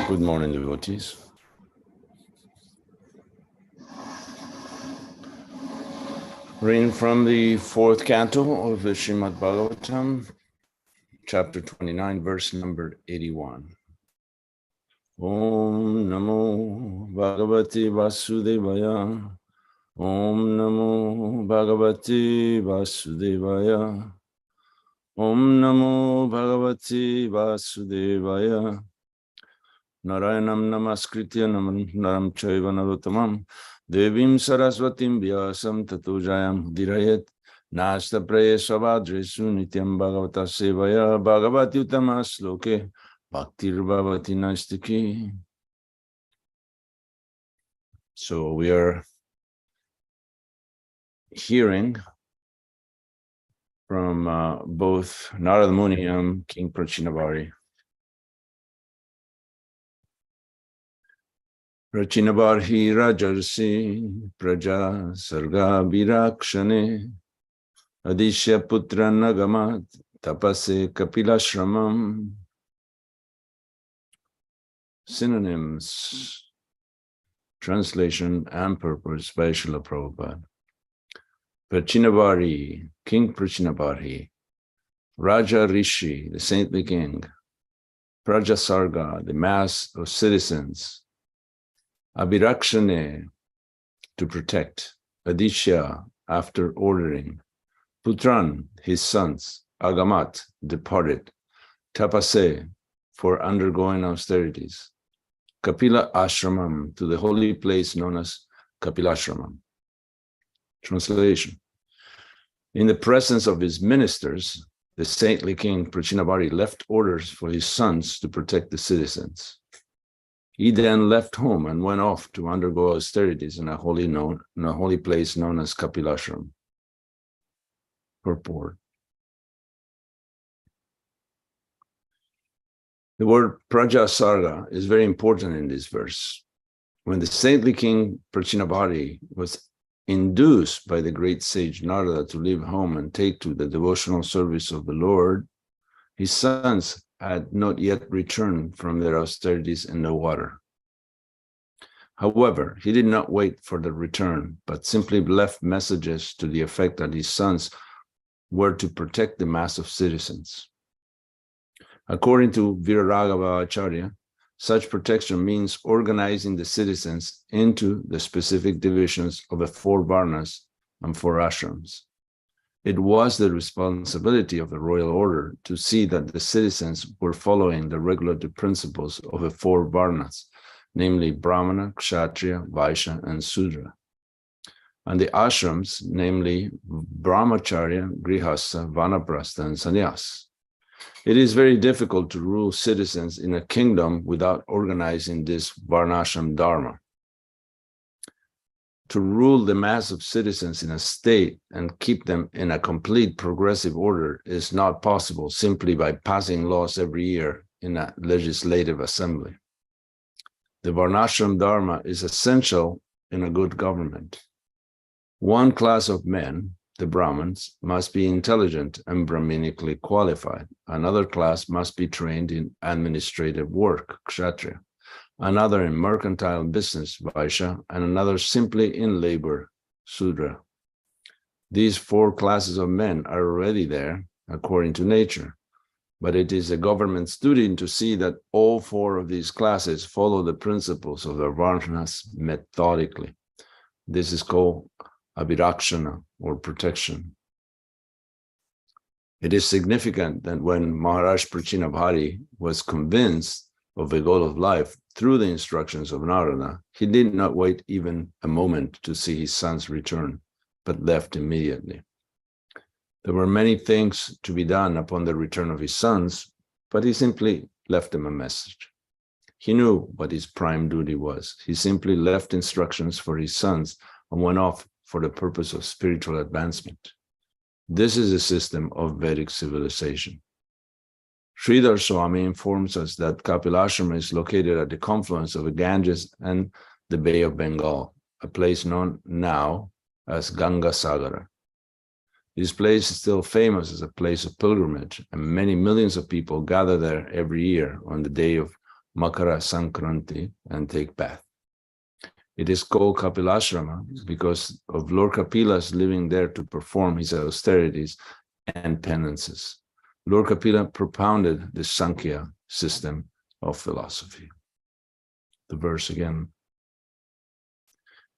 Good morning, devotees. Reading from the fourth canto of the Srimad Bhagavatam, chapter 29, verse number 81. Om Namo Bhagavate Vasudevaya. Om Namo Bhagavate Vasudevaya. Om Namo Bhagavate Vasudevaya. Narayanam Namaskritya Naram Chaiva Narottamam Devim Saraswatim Vyasam Tato Jayam Dirayet Nasta Praye Savadresu Nityam Bhagavata Sevaya Bhagavati Uttamas Loke Bhaktir Bhavati Nastiki. So we are hearing from both Narada Muni and King Prachinavari. Prachinavarhi Rajarsi Praja Sarga Virakshane Adishya Putra Nagamat Tapase Kapilashramam. Synonyms, translation and purpose by Srila Prabhupada. Prachinavari, King Prachinavari, Raja Rishi, the saintly king, Prajasarga, the mass of citizens, Abhirakshane, to protect, Adishya, after ordering, Putran, his sons, Agamat, departed, Tapase, for undergoing austerities, Kapila Ashramam, to the holy place known as Kapilashramam. Translation. In the presence of his ministers, the saintly king Prachinavari left orders for his sons to protect the citizens. He then left home and went off to undergo austerities in a holy place known as Kapilashram. Purport. The word Prajasarga is very important in this verse. When the saintly king Prachinavari was induced by the great sage Narada to leave home and take to the devotional service of the Lord, his sons had not yet returned from their austerities in the water. However, he did not wait for the return, but simply left messages to the effect that his sons were to protect the mass of citizens. According to Viraraghava Acharya, such protection means organizing the citizens into the specific divisions of the 4 varnas and 4 ashrams. It was the responsibility of the royal order to see that the citizens were following the regulative principles of the 4 varnas, namely Brahmana, Kshatriya, Vaishya, and Sudra. And the ashrams, namely Brahmacharya, Grihastha, Vanaprastha, and Sannyas. It is very difficult to rule citizens in a kingdom without organizing this Varnashram Dharma. To rule the mass of citizens in a state and keep them in a complete progressive order is not possible simply by passing laws every year in a legislative assembly. The Varnashram Dharma is essential in a good government. One class of men, the Brahmins, must be intelligent and Brahminically qualified. Another class must be trained in administrative work, Kshatriya. Another in mercantile business, Vaishya, and another simply in labor, Sudra. These 4 classes of men are already there, according to nature, but it is the government's duty to see that all 4 of these classes follow the principles of the Varnas methodically. This is called Abhirakshana, or protection. It is significant that when Maharaj Prachinavari was convinced of the goal of life through the instructions of Narada, he did not wait even a moment to see his sons return, but left immediately. There were many things to be done upon the return of his sons, but he simply left them a message. He knew what his prime duty was. He simply left instructions for his sons and went off for the purpose of spiritual advancement. This is a system of Vedic civilization. Sridhar Swami informs us that Kapilashram is located at the confluence of the Ganges and the Bay of Bengal, a place known now as Ganga Sagara. This place is still famous as a place of pilgrimage, and many millions of people gather there every year on the day of Makara Sankranti and take bath. It is called Kapilashrama because of Lord Kapila's living there to perform his austerities and penances. Lord Kapila propounded the Sankhya system of philosophy. The verse again.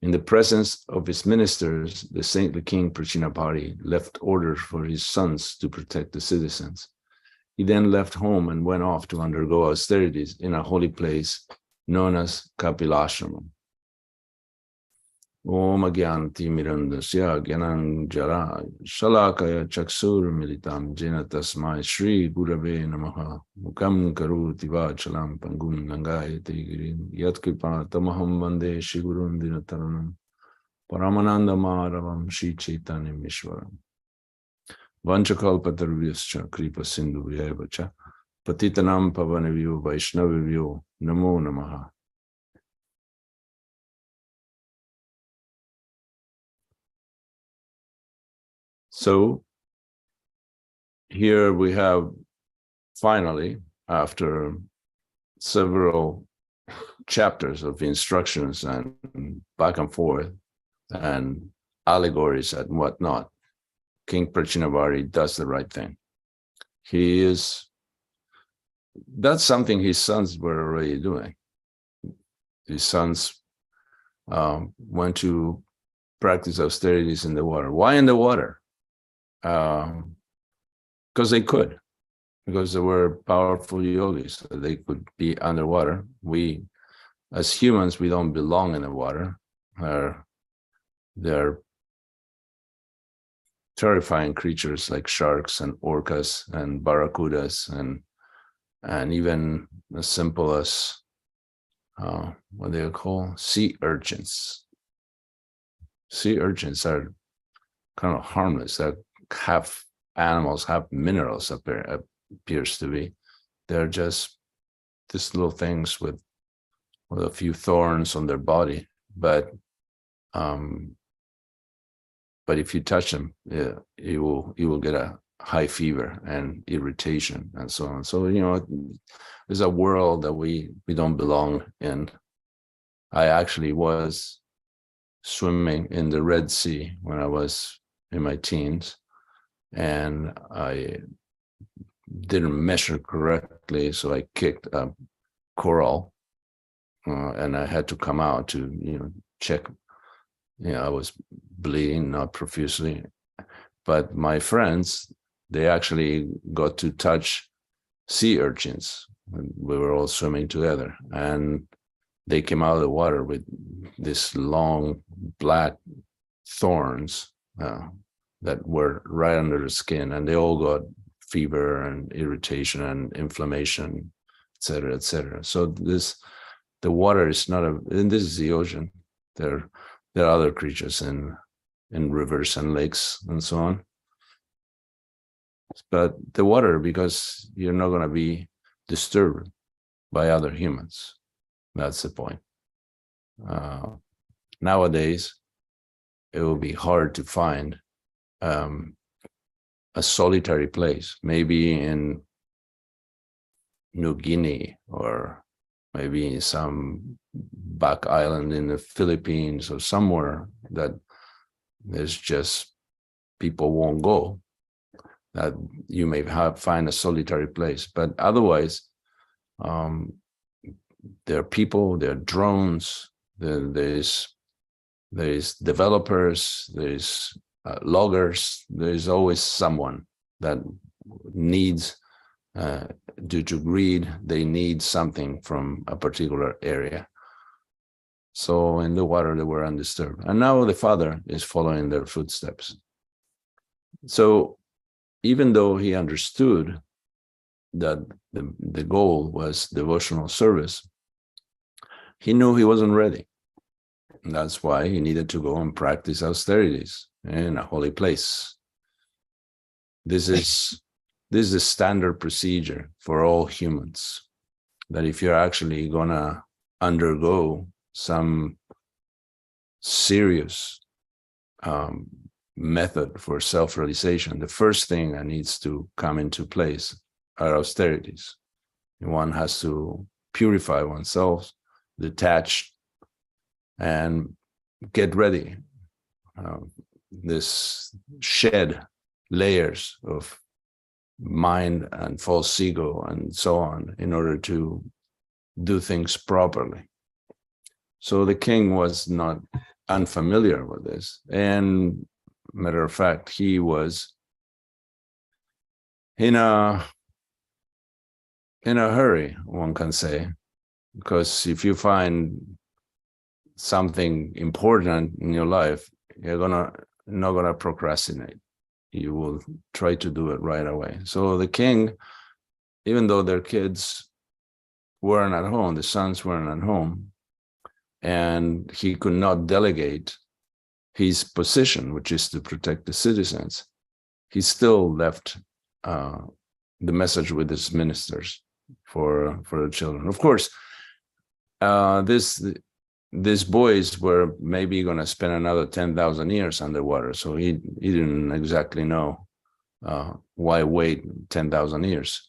In the presence of his ministers, the saintly king Prachinavari left orders for his sons to protect the citizens. He then left home and went off to undergo austerities in a holy place known as Kapilashramam. Om Agyanti Mirandasya Gyananjara Shalakaya Chaksur Militam Jena Tasmai Shri Gurave Namaha Mukam Karuti Vachalam Pangum Nangaya Tigirin Yatkripa Tamaham Vande Shri Gurun Dinataranam Paramananda Maravam Shri Chaitanya Mishwaram Vanchakalpatarvyascha Kripa Sindhu Vyavacha Patitanam Pavanavyo Vaishnavivyo Namo Namaha. So here we have finally, after several chapters of instructions and back and forth and allegories and whatnot, King Prachinavari does the right thing. That's something his sons were already doing. His sons went to practice austerities in the water. Why in the water? Because they could, because they were powerful yogis. So they could be underwater. We, as humans, we don't belong in the water. They're terrifying creatures like sharks and orcas and barracudas and even as simple as what they call sea urchins. Sea urchins are kind of harmless. They're half animals, half minerals appears to be. They're just these little things with a few thorns on their body, but if you touch them, you will get a high fever and irritation and so on. So there's a world that we don't belong in. I actually was swimming in the Red Sea when I was in my teens, and I didn't measure correctly, so I kicked a coral, and I had to come out to check. I was bleeding, not profusely, but my friends, they actually got to touch sea urchins. We were all swimming together, and they came out of the water with this long black thorns that were right under the skin, and they all got fever and irritation and inflammation, et cetera, et cetera. So the water is not and this is the ocean. There are other creatures in rivers and lakes and so on. But the water, because you're not going to be disturbed by other humans. That's the point. Nowadays, it will be hard to find a solitary place, maybe in New Guinea or maybe in some back island in the Philippines or somewhere that there's just people won't go, that you may find a solitary place. But otherwise, there are people, there are drones, there's developers, there's loggers, there's always someone that needs, due to greed, they need something from a particular area. So in the water, they were undisturbed. And now the Father is following their footsteps. So even though he understood that the goal was devotional service, he knew he wasn't ready. And that's why he needed to go and practice austerities in a holy place. This is a standard procedure for all humans, that if you're actually going to undergo some serious method for self-realization, the first thing that needs to come into place are austerities. One has to purify oneself, detach, and get ready. This shed layers of mind and false ego and so on in order to do things properly. So the king was not unfamiliar with this. And matter of fact, he was in a hurry, one can say, because if you find something important in your life, you're not gonna procrastinate. You will try to do it right away. So the king, even though their kids weren't at home, the sons weren't at home, and he could not delegate his position, which is to protect the citizens, he still left the message with his ministers for the children. Of course, these boys were maybe going to spend another 10,000 years underwater, so he didn't exactly know why wait 10,000 years.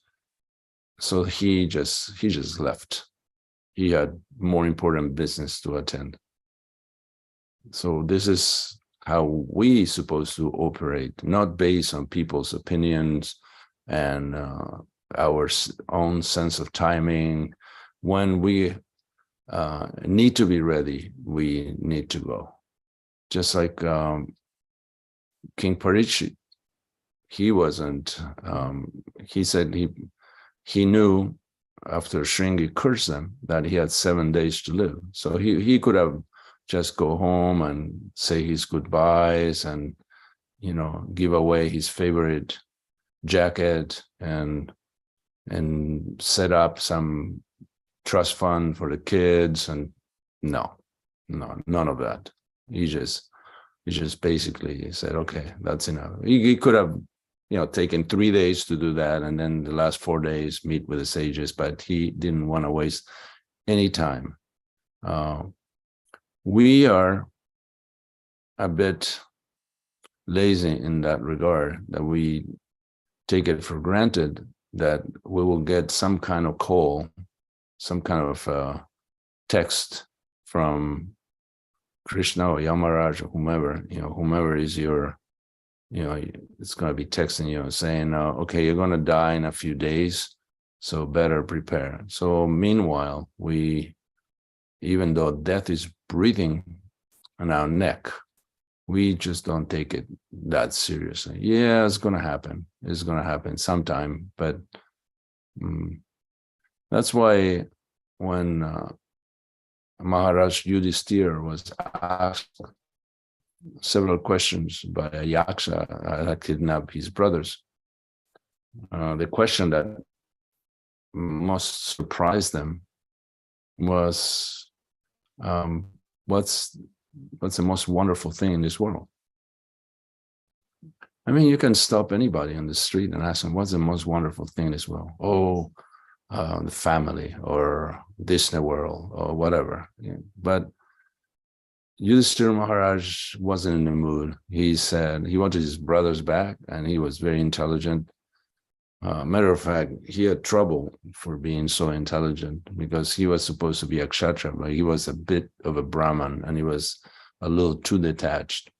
So he just left. he had more important business to attend. So this is how we supposed to operate, not based on people's opinions and our own sense of timing. When we need to be ready, we need to go. Just like King Parikshit, he wasn't, he said he knew after Shringi cursed them that he had 7 days to live. So he could have just go home and say his goodbyes and, give away his favorite jacket and set up some trust fund for the kids. And no, none of that. He just basically said, okay, that's enough. He could have, taken 3 days to do that, and then the last 4 days meet with the sages, but he didn't want to waste any time. We are a bit lazy in that regard, that we take it for granted that we will get some kind of call, some kind of text from Krishna or Yamaraj or whomever is your, it's going to be texting you saying, okay, you're going to die in a few days, so better prepare. So meanwhile, even though death is breathing on our neck, we just don't take it that seriously. Yeah, it's going to happen. It's going to happen sometime. But that's why when Maharaj Yudhisthira was asked several questions by a yaksha that kidnapped his brothers, the question that most surprised them was, what's the most wonderful thing in this world? I mean, you can stop anybody on the street and ask them, what's the most wonderful thing in this world? Oh, the family or Disney World or whatever. Yeah. But Yudhisthira Maharaj wasn't in the mood. He said he wanted his brothers back, and he was very intelligent. Matter of fact, he had trouble for being so intelligent because he was supposed to be a kshatriya, but he was a bit of a brahman, and he was a little too detached.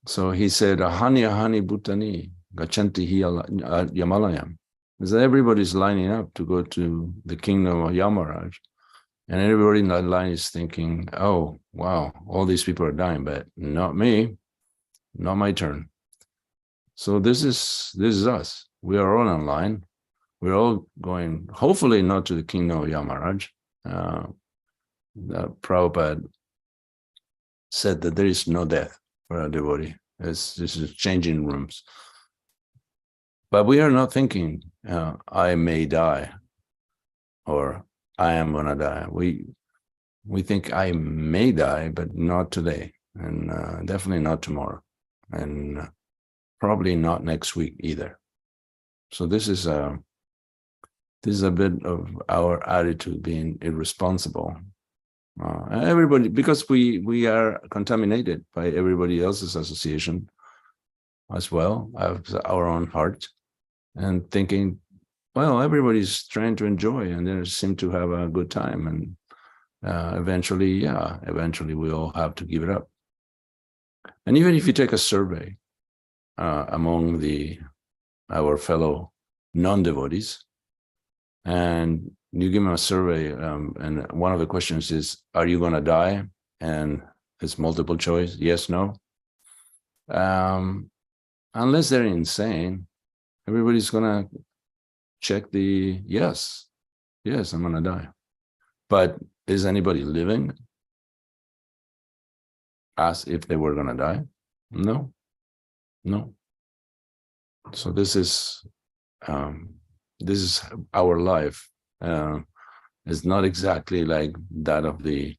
So he said, ahani bhutani gachanti hi yamalayam. He said, everybody's lining up to go to the kingdom of Yamaraj. And everybody in that line is thinking, oh, wow, all these people are dying, but not me, not my turn. So this is us. We are all online. We're all going, hopefully not to the kingdom of Yamaraj. Prabhupada said that there is no death for a devotee. This is changing rooms. But we are not thinking, I may die, or I am going to die. We think I may die, but not today, and definitely not tomorrow, and probably not next week either. So this is a bit of our attitude, being irresponsible. Everybody, because we are contaminated by everybody else's association as well as our own heart, and thinking, well, everybody's trying to enjoy and they seem to have a good time, and eventually we all have to give it up. And even if you take a survey among our fellow non-devotees, and you give them a survey, and one of the questions is, are you going to die? And it's multiple choice, yes, no. Unless they're insane, everybody's going to check the yes, I'm going to die. But is anybody living as if they were going to die? No. So this is our life. It's not exactly like that of the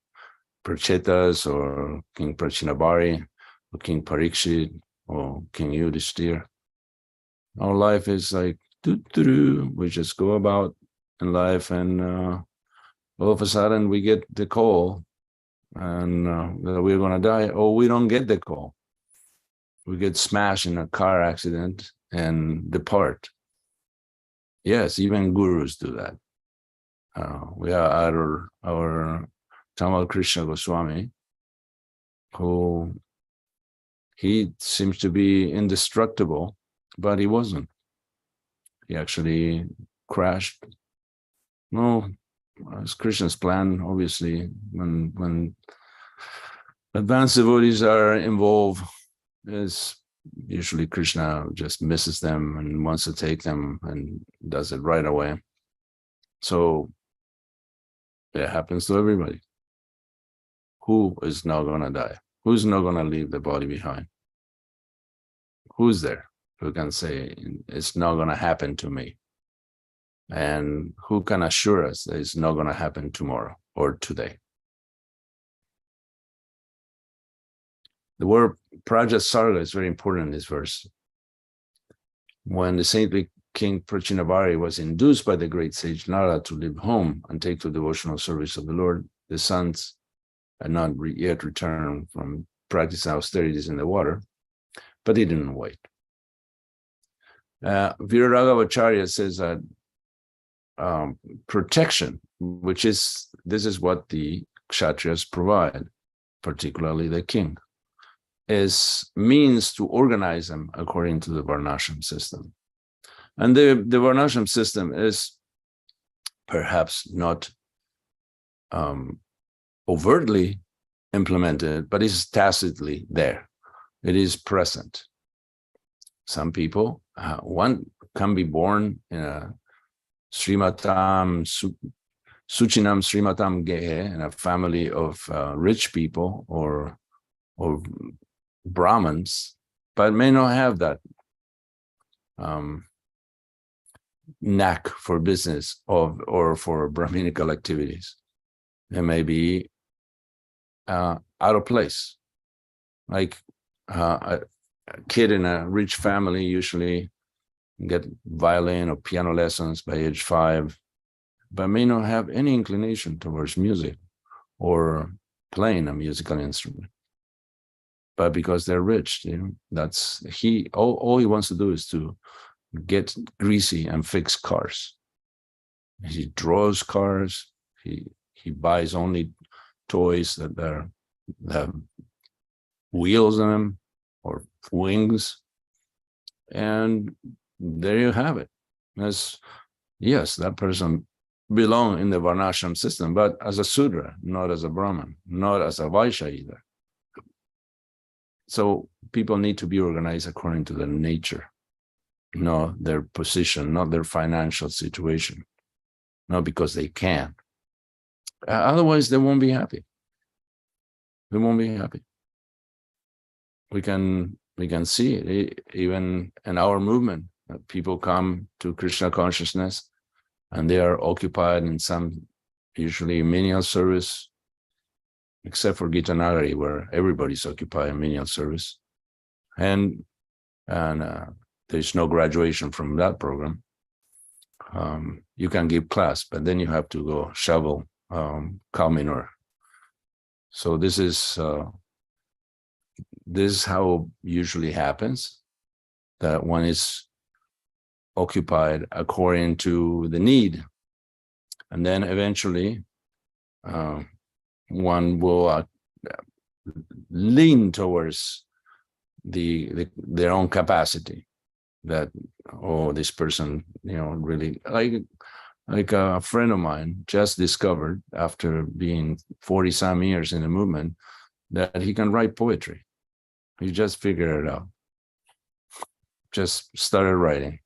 Prachetas or King Prachinabhari or King Parikshit or King Yudhisthira. Our life is like, we just go about in life, and all of a sudden we get the call and that we're going to die, or we don't get the call. We get smashed in a car accident and depart. Yes, even gurus do that. we have our Tamal Krishna Goswami, who he seems to be indestructible, but he wasn't. He actually crashed. No, it's Krishna's plan, obviously. When advanced devotees are involved, is usually Krishna just misses them and wants to take them and does it right away. So it happens to everybody. Who is not going to die? Who's not going to leave the body behind? Who's there who can say it's not going to happen to me? And who can assure us that it's not going to happen tomorrow or today? The word Prajasarga is very important in this verse. When the saintly King Prachinavari was induced by the great sage Nara to leave home and take to devotional service of the Lord, the sons had not yet returned from practicing austerities in the water, but he didn't wait. Viraragavacharya says that protection, this is what the Kshatriyas provide, particularly the king, is means to organize them according to the Varnashram system. And the Varnashram system is perhaps not overtly implemented, but is tacitly there. It is present. Some people, one can be born in a Srimatam, Suchinam Srimatam Gehe, in a family of rich people or Brahmins, but may not have that knack for business or for Brahminical activities. They may be out of place. Like a kid in a rich family usually get violin or piano lessons by age 5, but may not have any inclination towards music or playing a musical instrument. But because they're rich, that's all he wants to do is to get greasy and fix cars. He draws cars. He buys only toys that have wheels on them or wings, and there you have it. Yes, that person belongs in the Varnashram system, but as a Sudra, not as a Brahman, not as a Vaishya either. So people need to be organized according to their nature, not their position, not their financial situation, not because they can. Otherwise, they won't be happy. They won't be happy. We can see it even in our movement. People come to Krishna consciousness and they are occupied in some usually menial service, except for Gita Nagari, where everybody's occupied in menial service. And there's no graduation from that program. You can give class, but then you have to go shovel cow manure. So this is how usually happens, that one is occupied according to the need, and then eventually one will lean towards their own capacity. That this person, really like a friend of mine just discovered after being 40 some years in the movement that he can write poetry. He just figured it out. Just started writing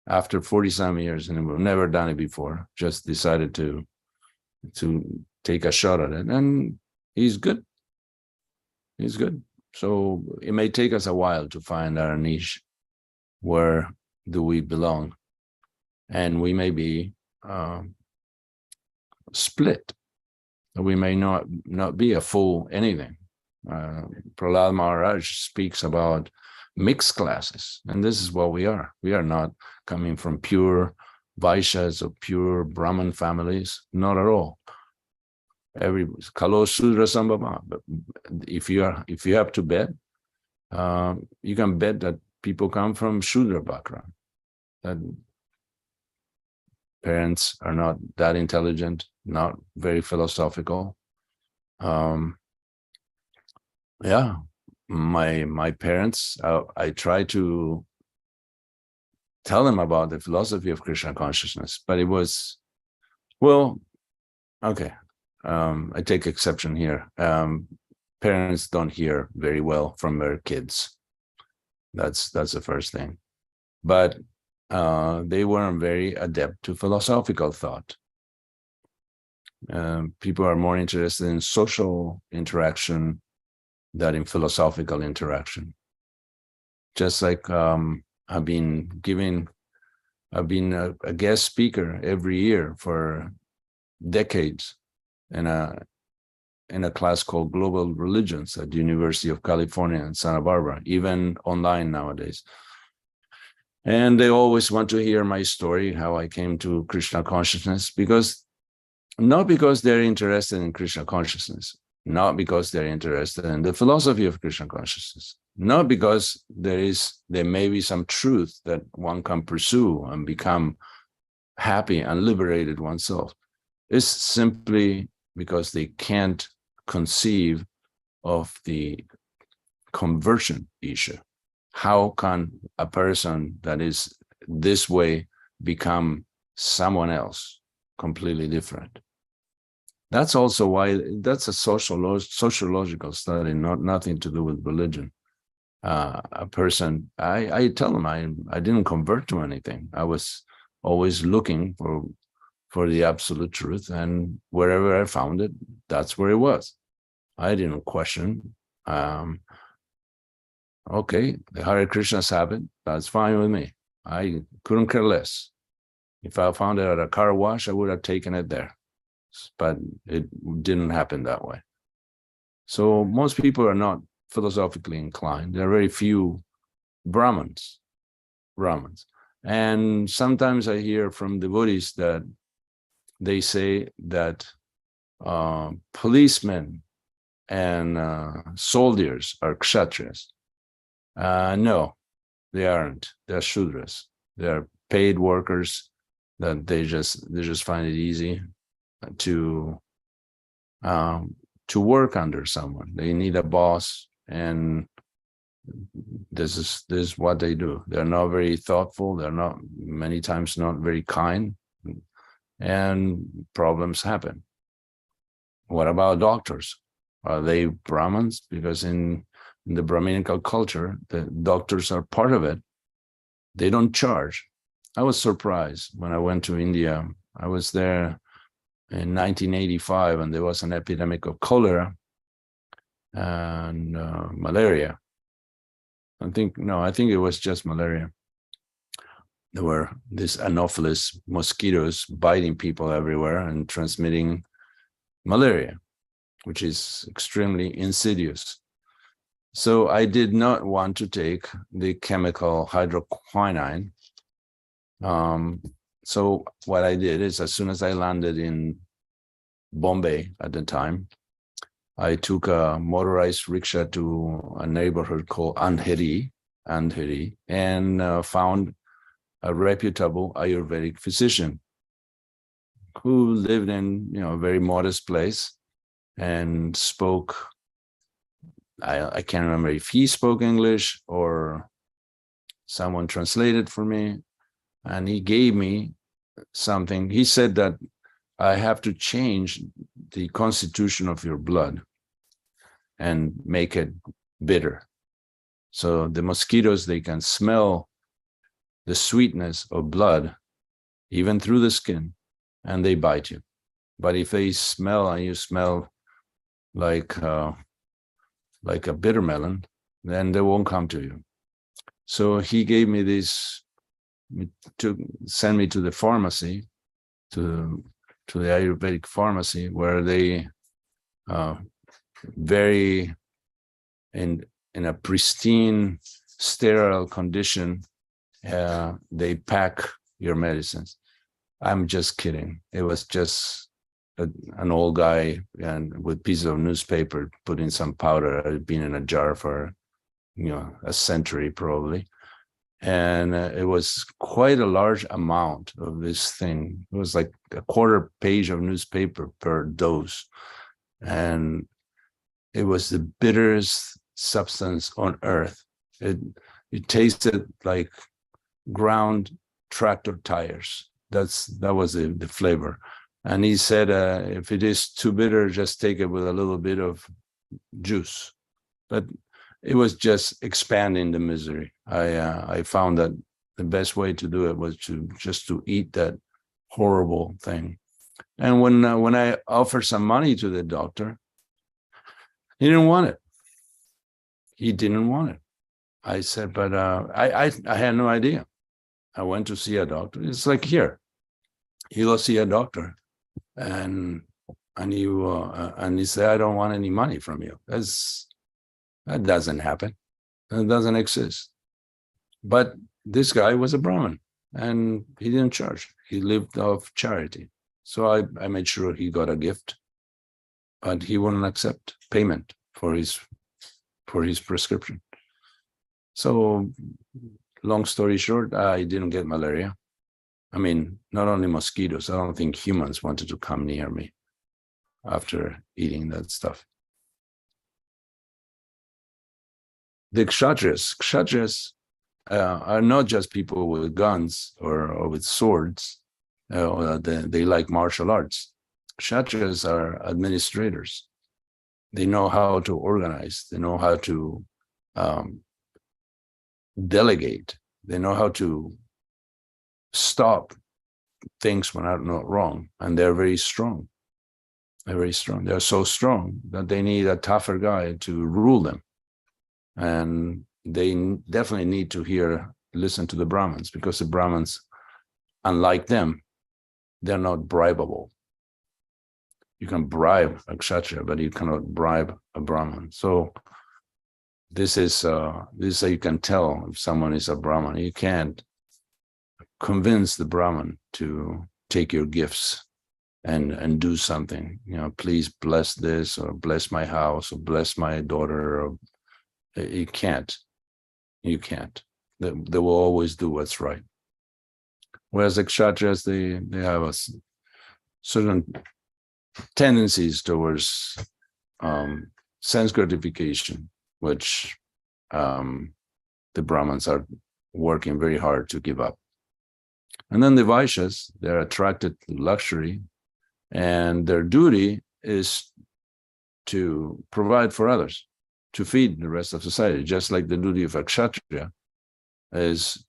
after 40 some years in the movement. Never done it before. Just decided to take a shot at it, and he's good. He's good. So it may take us a while to find our niche. Where do we belong? And we may be split. We may not be a full anything. Prahlad Maharaj speaks about mixed classes, and this is what we are. We are not coming from pure Vaishyas or pure Brahman families, not at all. Every Kalo Sudra Sambhava. But if you have to bet, you can bet that people come from Shudra background. That Parents are not that intelligent, not very philosophical. Yeah, my parents, I try to tell them about the philosophy of Krishna consciousness, but it was, well, okay. I take exception here. Parents don't hear very well from their kids. That's the first thing. But they weren't very adept to philosophical thought. People are more interested in social interaction than in philosophical interaction. Just like I've been a guest speaker every year for decades in a class called Global Religions at the University of California in Santa Barbara, even online nowadays. And they always want to hear my story, how I came to Krishna consciousness, not because they're interested in Krishna consciousness, not because they're interested in the philosophy of Krishna consciousness, not because there may be some truth that one can pursue and become happy and liberated oneself. It's simply because they can't conceive of the conversion issue. How can a person that is this way become someone else, completely different? That's also why that's a sociological study, nothing to do with religion. A person, I tell them I didn't convert to anything. I was always looking for the absolute truth, and wherever I found it, that's where it was. I didn't question. Okay, the Hare Krishnas have it. That's fine with me. I couldn't care less. If I found it at a car wash, I would have taken it there. But it didn't happen that way. So most people are not philosophically inclined. There are very few Brahmins. And sometimes I hear from devotees that they say that policemen and soldiers are kshatriyas. No, they aren't. They're shudras. They're paid workers that they just find it easy to work under someone. They need a boss, and this is what they do. They're not very thoughtful. They're not many times not very kind, and problems happen. What about doctors? Are they Brahmins? Because in the Brahminical culture, the doctors are part of it. They don't charge. I was surprised when I went to India. I was there in 1985, and there was an epidemic of cholera and malaria. I think it was just malaria. There were these Anopheles mosquitoes biting people everywhere and transmitting malaria, which is extremely insidious. So I did not want to take the chemical hydroquinine. So what I did is, as soon as I landed in Bombay at the time, I took a motorized rickshaw to a neighborhood called Andheri, and found a reputable Ayurvedic physician who lived in a very modest place and spoke. I can't remember if he spoke English or someone translated for me, and he gave me something. He said that I have to change the constitution of your blood and make it bitter. So the mosquitoes, they can smell the sweetness of blood, even through the skin, and they bite you. But if they smell and you smell like a bitter melon, then they won't come to you. So he gave me this to send me to the pharmacy, to the Ayurvedic pharmacy, where they very in a pristine, sterile condition, they pack your medicines. I'm just kidding. It was just an old guy and with pieces of newspaper putting some powder. It had been in a jar for a century probably, And it was quite a large amount of this thing. It was like a quarter page of newspaper per dose. And it was the bitterest substance on earth. It tasted like ground tractor tires. That was the flavor. And he said, if it is too bitter, just take it with a little bit of juice. But it was just expanding the misery. I found that the best way to do it was just to eat that horrible thing. And when I offered some money to the doctor, he didn't want it. He didn't want it. I said, but I had no idea. I went to see a doctor. It's like, here, you go see a doctor, and he said, I don't want any money from you. That doesn't happen. That doesn't exist. But this guy was a Brahmin, and he didn't charge. He lived off charity. So I made sure he got a gift, but he wouldn't accept payment for his prescription. So long story short, I didn't get malaria. I mean, not only mosquitoes, I don't think humans wanted to come near me after eating that stuff. The Kshatriyas are not just people with guns or with swords. They like martial arts. Kshatriyas are administrators. They know how to organize. They know how to delegate. They know how to stop things when are not wrong. And they're very strong. They're very strong. They're so strong that they need a tougher guy to rule them. And they definitely need to listen to the Brahmins, because the Brahmins, unlike them, they're not bribable. You can bribe a Kshatriya, but you cannot bribe a Brahmin. So this is how you can tell if someone is a Brahmin. You can't convince the Brahmin to take your gifts and do something. Please bless this, or bless my house, or bless my daughter. Or you can't. You can't. They will always do what's right. Whereas the Kshatriyas, they have a certain tendencies towards sense gratification, which the Brahmins are working very hard to give up. And then the Vaishyas, they're attracted to luxury, and their duty is to provide for others, to feed the rest of society, just like the duty of a Kshatriya is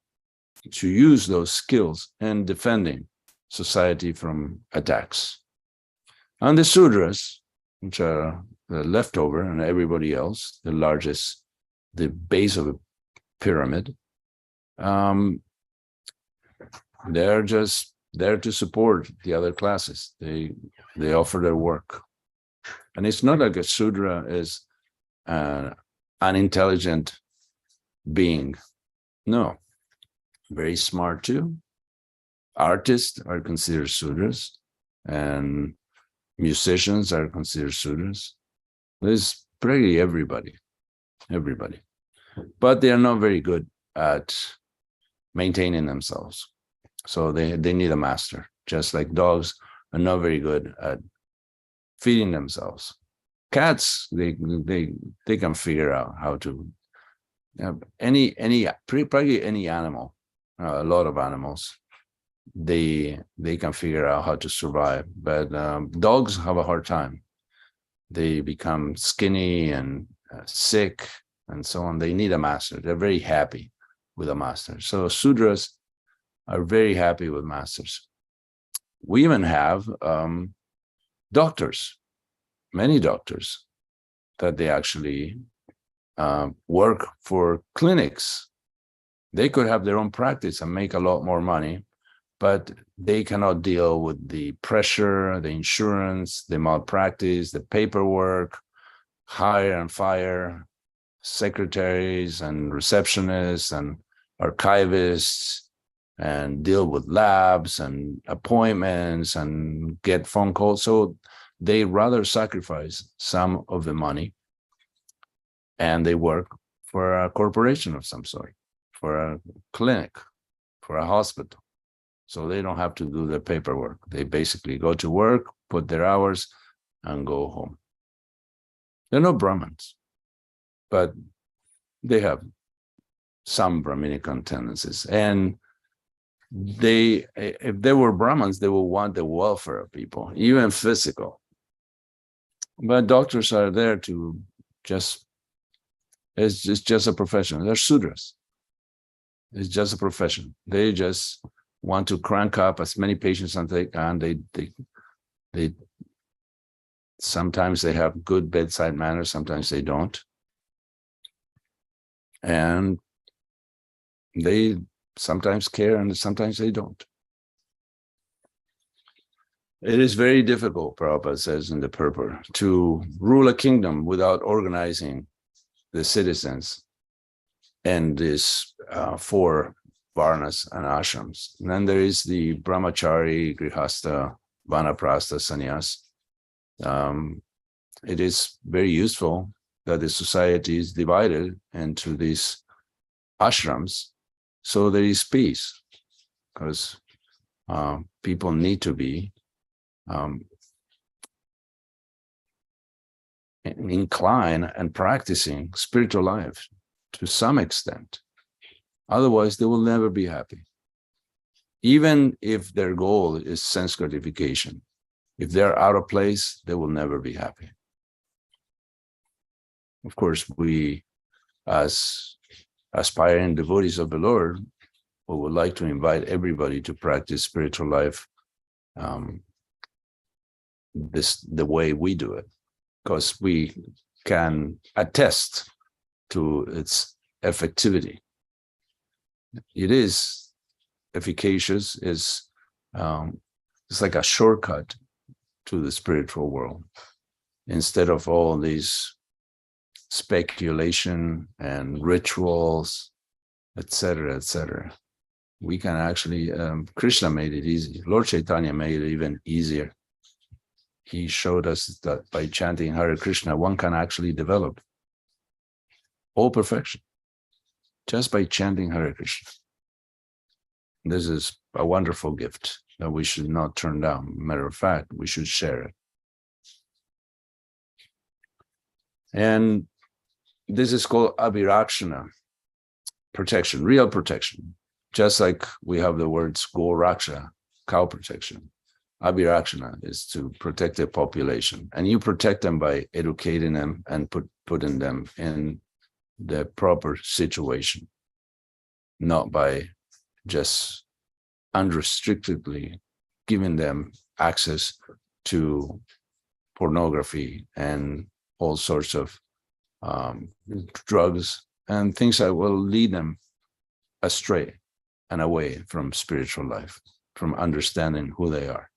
to use those skills in defending society from attacks. And the Sudras, which are the leftover, and everybody else, the base of a pyramid, they're just there to support the other classes. They offer their work. And it's not like a Sudra is an unintelligent being. No, very smart too. Artists are considered Sudras, and musicians are considered Sudras. There's pretty everybody. But they are not very good at maintaining themselves. So they need a master, just like dogs are not very good at feeding themselves. Cats, they can figure out how to. Probably any animal, a lot of animals, they can figure out how to survive. But dogs have a hard time. They become skinny and sick and so on. They need a master. They're very happy with a master. So Sudras are very happy with masters. We even have doctors, many doctors, that they actually work for clinics. They could have their own practice and make a lot more money, but they cannot deal with the pressure, the insurance, the malpractice, the paperwork, hire and fire secretaries and receptionists and archivists, and deal with labs and appointments and get phone calls. So they rather sacrifice some of the money, and they work for a corporation of some sort, for a clinic, for a hospital. So they don't have to do the paperwork. They basically go to work, put their hours, and go home. They're not Brahmins, but they have some Brahminical tendencies. And if they were Brahmins, they will want the welfare of people, even physical. But doctors are there to it's just a profession. They're Sudras. It's just a profession. They just want to crank up as many patients as they can. They sometimes they have good bedside manner, sometimes they don't. And they sometimes care and sometimes they don't. It is very difficult, Prabhupada says in the purport, to rule a kingdom without organizing the citizens and these 4 varnas and ashrams. And then there is the brahmachari, grihastha, vanaprastha, sannyas. It is very useful that the society is divided into these ashrams, so there is peace, because people need to be inclined and practicing spiritual life to some extent. Otherwise, they will never be happy. Even if their goal is sense gratification, if they're out of place, they will never be happy. Of course, we, as aspiring devotees of the Lord, we would like to invite everybody to practice spiritual life the way we do it, because we can attest to its effectivity. It is efficacious. It's like a shortcut to the spiritual world. Instead of all these speculation and rituals, etc., we can actually, Krishna made it easy. Lord Chaitanya made it even easier. He showed us that by chanting Hare Krishna, one can actually develop all perfection just by chanting Hare Krishna. This is a wonderful gift that we should not turn down. Matter of fact, we should share it. And this is called abhirakshana, protection, real protection. Just like we have the words go raksha, cow protection. Abhirakshana is to protect the population. And you protect them by educating them and putting them in the proper situation, not by just unrestrictedly giving them access to pornography and all sorts of drugs and things that will lead them astray and away from spiritual life, from understanding who they are.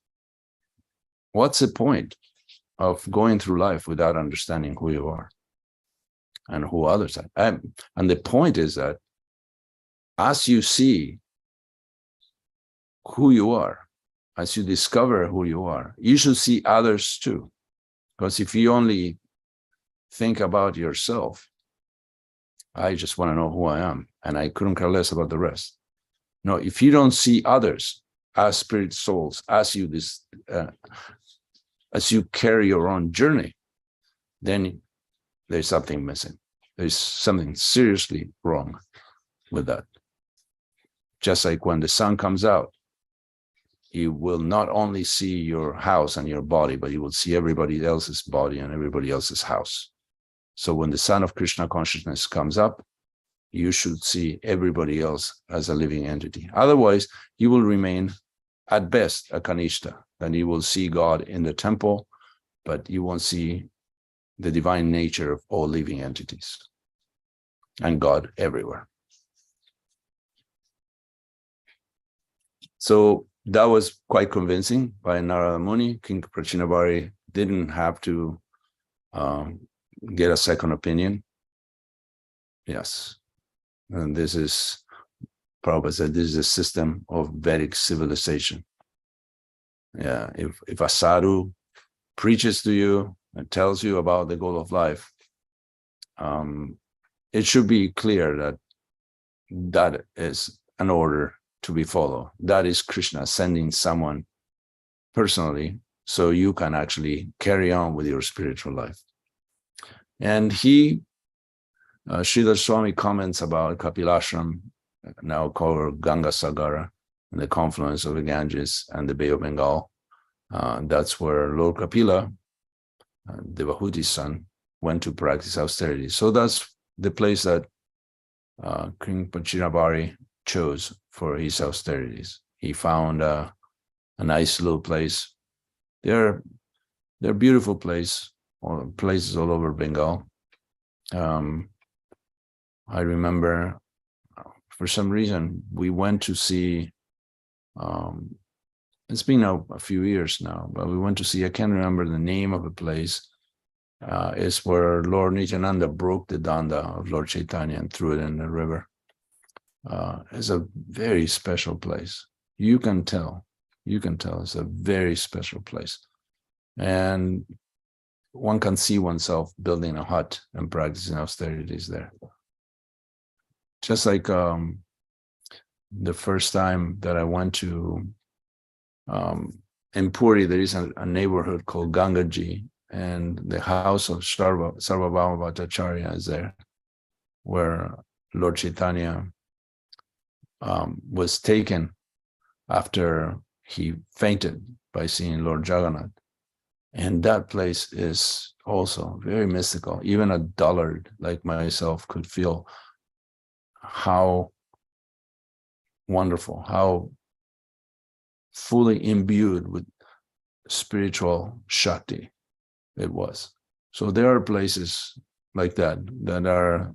What's the point of going through life without understanding who you are and who others are? And the point is that as you see who you are, as you discover who you are, you should see others too. Because if you only think about yourself, I just want to know who I am, and I couldn't care less about the rest. No, if you don't see others as spirit souls, as you carry your own journey, then there's something missing. There's something seriously wrong with that. Just like when the sun comes out, you will not only see your house and your body, but you will see everybody else's body and everybody else's house. So when the sun of Krishna consciousness comes up, you should see everybody else as a living entity. Otherwise, you will remain at best a Kanishta, and you will see God in the temple, but you won't see the divine nature of all living entities and God everywhere. So that was quite convincing by Narada Muni. King Prachinavari didn't have to get a second opinion. Yes. And this is, Prabhupada said, this is a system of Vedic civilization. Yeah, if a sadhu preaches to you and tells you about the goal of life, it should be clear that that is an order to be followed. That is Krishna sending someone personally so you can actually carry on with your spiritual life. And Sridhar Swami comments about Kapilashram, now called Ganga Sagara, and the confluence of the Ganges and the Bay of Bengal. That's where Lord Kapila, Devahuti's son, went to practice austerity. So that's the place that King Pachirabari chose for his austerities. He found a nice little place. They're beautiful places all over Bengal. I remember, for some reason, we went to see, it's been a few years now, but we went to see, I can't remember the name of the place. It's where Lord Nityananda broke the danda of Lord Chaitanya and threw it in the river. It's a very special place. You can tell it's a very special place. And one can see oneself building a hut and practicing austerities there. Just like the first time that I went to, in Puri, there is a neighborhood called Gangaji, and the house of Sarvatma Bhattacharya is there, where Lord Chaitanya was taken after he fainted by seeing Lord Jagannath. And that place is also very mystical. Even a dullard like myself could feel how wonderful, how fully imbued with spiritual Shakti it was. So there are places like that are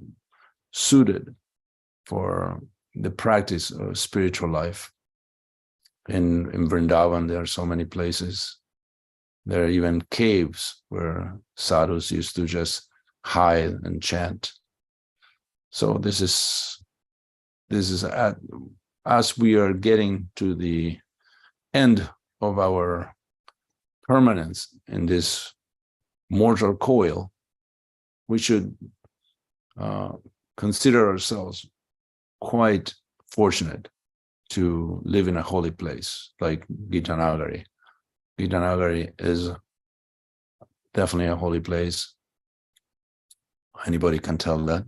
suited for the practice of spiritual life. In Vrindavan, there are so many places. There are even caves where sadhus used to just hide and chant. So this is as we are getting to the end of our permanence in this mortal coil, we should consider ourselves quite fortunate to live in a holy place like Gitanagari. Gitanagari is definitely a holy place. Anybody can tell that.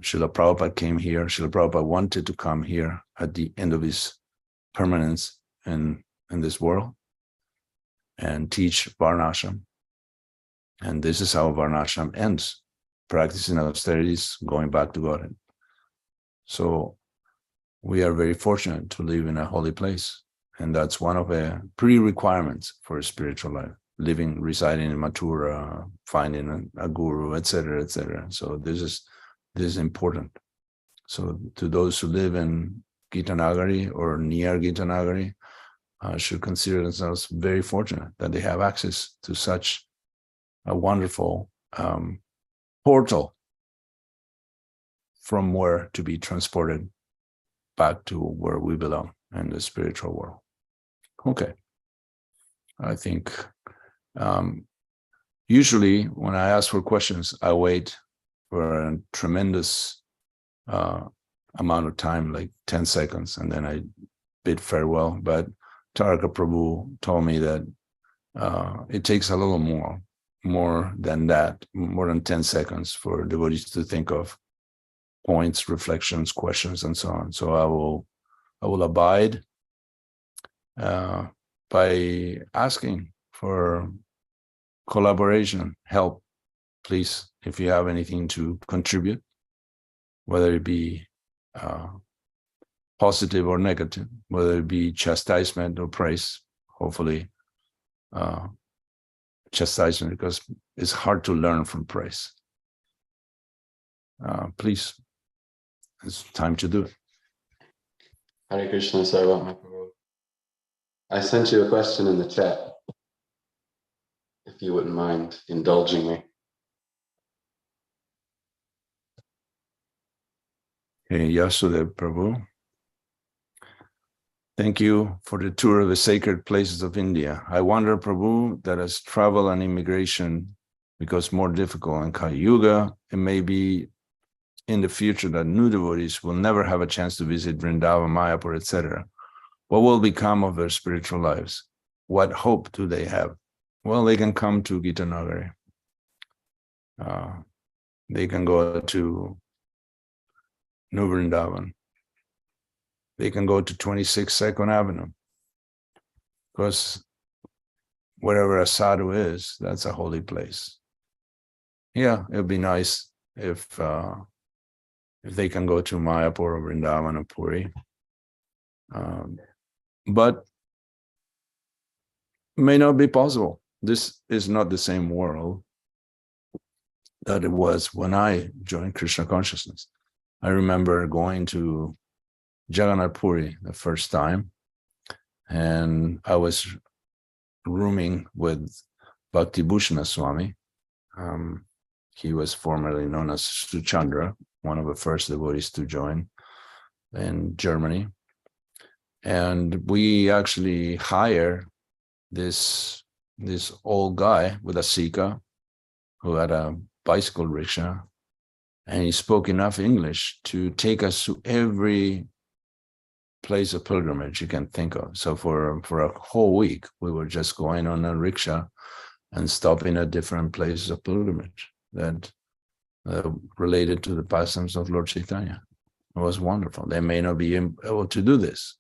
Srila Prabhupada came here. Srila Prabhupada wanted to come here at the end of his permanence in this world and teach Varnashram. And this is how Varnashram ends, practicing austerities, going back to Godhead. So we are very fortunate to live in a holy place. And that's one of the pre-requirements for a spiritual life, residing in Mathura, finding a guru, etc., etc. So this is important. So to those who live in Gitanagari or near Gitanagari, should consider themselves very fortunate that they have access to such a wonderful portal from where to be transported back to where we belong in the spiritual world. Okay. I think usually when I ask for questions, I wait for a tremendous amount of time, like 10 seconds, and then I bid farewell. But Taraka Prabhu told me that it takes a little more than that, more than 10 seconds for devotees to think of points, reflections, questions, and so on. So I will abide by asking for collaboration, help. Please, if you have anything to contribute, whether it be positive or negative, whether it be chastisement or praise, hopefully chastisement, because it's hard to learn from praise. Please, it's time to do it. Hare Krishna, Sarvatma. I sent you a question in the chat, if you wouldn't mind indulging me. Hey, Yasudev Prabhu. Thank you for the tour of the sacred places of India. I wonder, Prabhu, that as travel and immigration becomes more difficult in Kali Yuga, it may be in the future that new devotees will never have a chance to visit Vrindavan, Mayapur, etc. What will become of their spiritual lives? What hope do they have? Well, they can come to Gita Nagari. They can go to New Vrindavan. They can go to 26 Second Avenue. Because wherever a sadhu is, that's a holy place. Yeah, it would be nice if they can go to Mayapur or Vrindavan or Puri. But it may not be possible. This is not the same world that it was when I joined Krishna consciousness. I remember going to Jagannath Puri the first time, and I was rooming with Bhakti Bhushana Swami. He was formerly known as Suchandra, one of the first devotees to join in Germany. And we actually hired this old guy with a Sika who had a bicycle rickshaw, and he spoke enough English to take us to every place of pilgrimage you can think of. So for a whole week, we were just going on a rickshaw and stopping at different places of pilgrimage that related to the pastimes of Lord Chaitanya. It was wonderful. They may not be able to do this,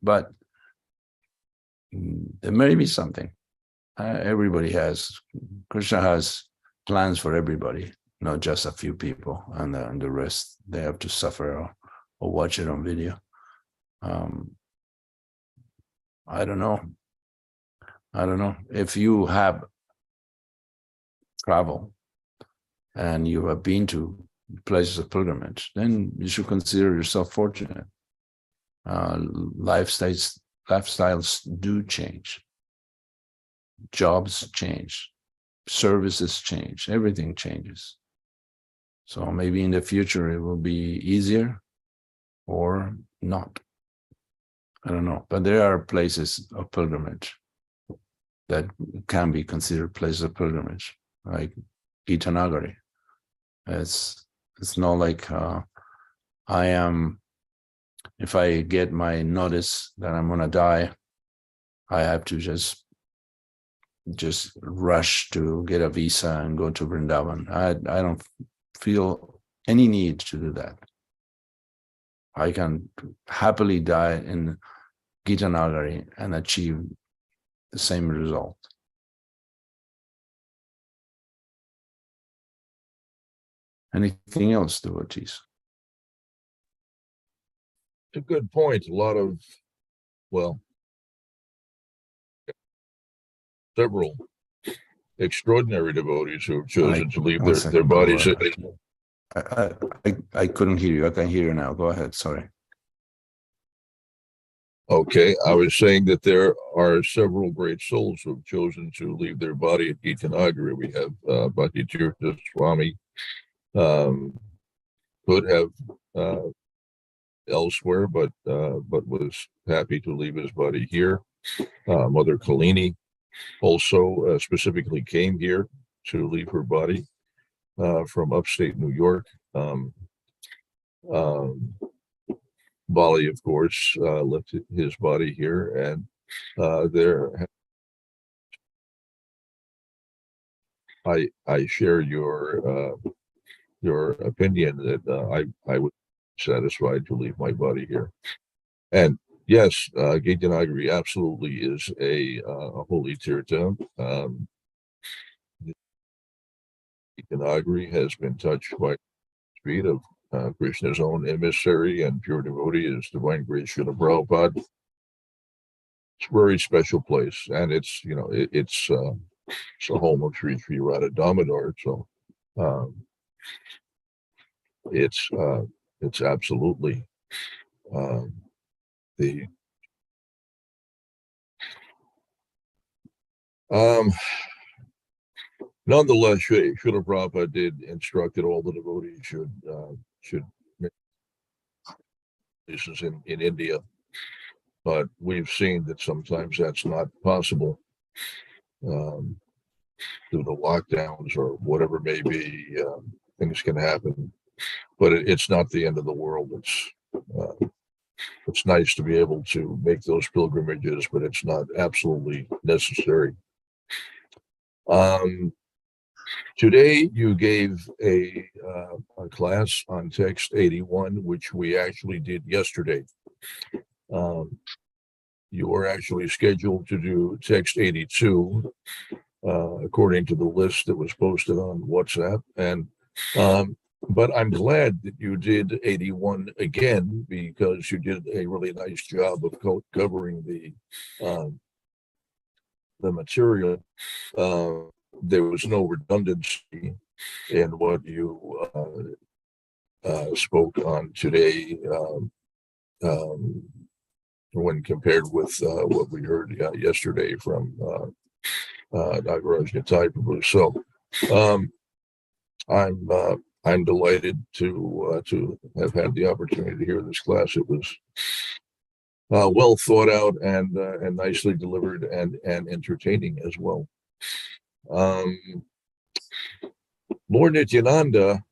but there may be something. Krishna has plans for everybody, not just a few people, and the rest, they have to suffer or watch it on video. I don't know. If you have travel and you have been to places of pilgrimage, then you should consider yourself fortunate. Lifestyles do change. Jobs change. Services change. Everything changes. So maybe in the future it will be easier or not. I don't know. But there are places of pilgrimage that can be considered places of pilgrimage, like Gita Nagari. It's not like if I get my notice that I'm gonna die, I have to just rush to get a visa and go to Vrindavan. I don't feel any need to do that. I can happily die in Gita Nagari and achieve the same result. Anything else, devotees? A good point. A lot of, several extraordinary devotees who have chosen to leave their bodies. I couldn't hear you. I can hear you now. Go ahead. Sorry. Okay, I was saying that there are several great souls who have chosen to leave their body at Gita Nagari. We have Bhakti Tirtha Swami, could have elsewhere, but was happy to leave his body here. Mother Kalini also specifically came here to leave her body from upstate New York. Bali, of course, left his body here, and I share your opinion that I would be satisfied to leave my body here. And yes, Gita Nagari absolutely is a holy tirtha. Gita Nagari has been touched by the speed of Krishna's own emissary and pure devotee is Divine Grace Srila Prabhupada. It's a very special place, and it's it's a home of Sri Radha Damodar. So it's absolutely the nonetheless, Srila Prabhupada did instruct that all the devotees should make places in India, but we've seen that sometimes that's not possible due to lockdowns or whatever may be. Things can happen, but it's not the end of the world. It's nice to be able to make those pilgrimages, but it's not absolutely necessary. Today you gave a class on text 81, which we actually did yesterday. You were actually scheduled to do text 82, according to the list that was posted on WhatsApp. And but I'm glad that you did 81 again, because you did a really nice job of covering the material. There was no redundancy in what you spoke on today, when compared with what we heard yesterday from Nagaraj Nitai Prabhu. So I'm delighted to have had the opportunity to hear this class. It was well thought out and nicely delivered and entertaining as well. Lord Nityananda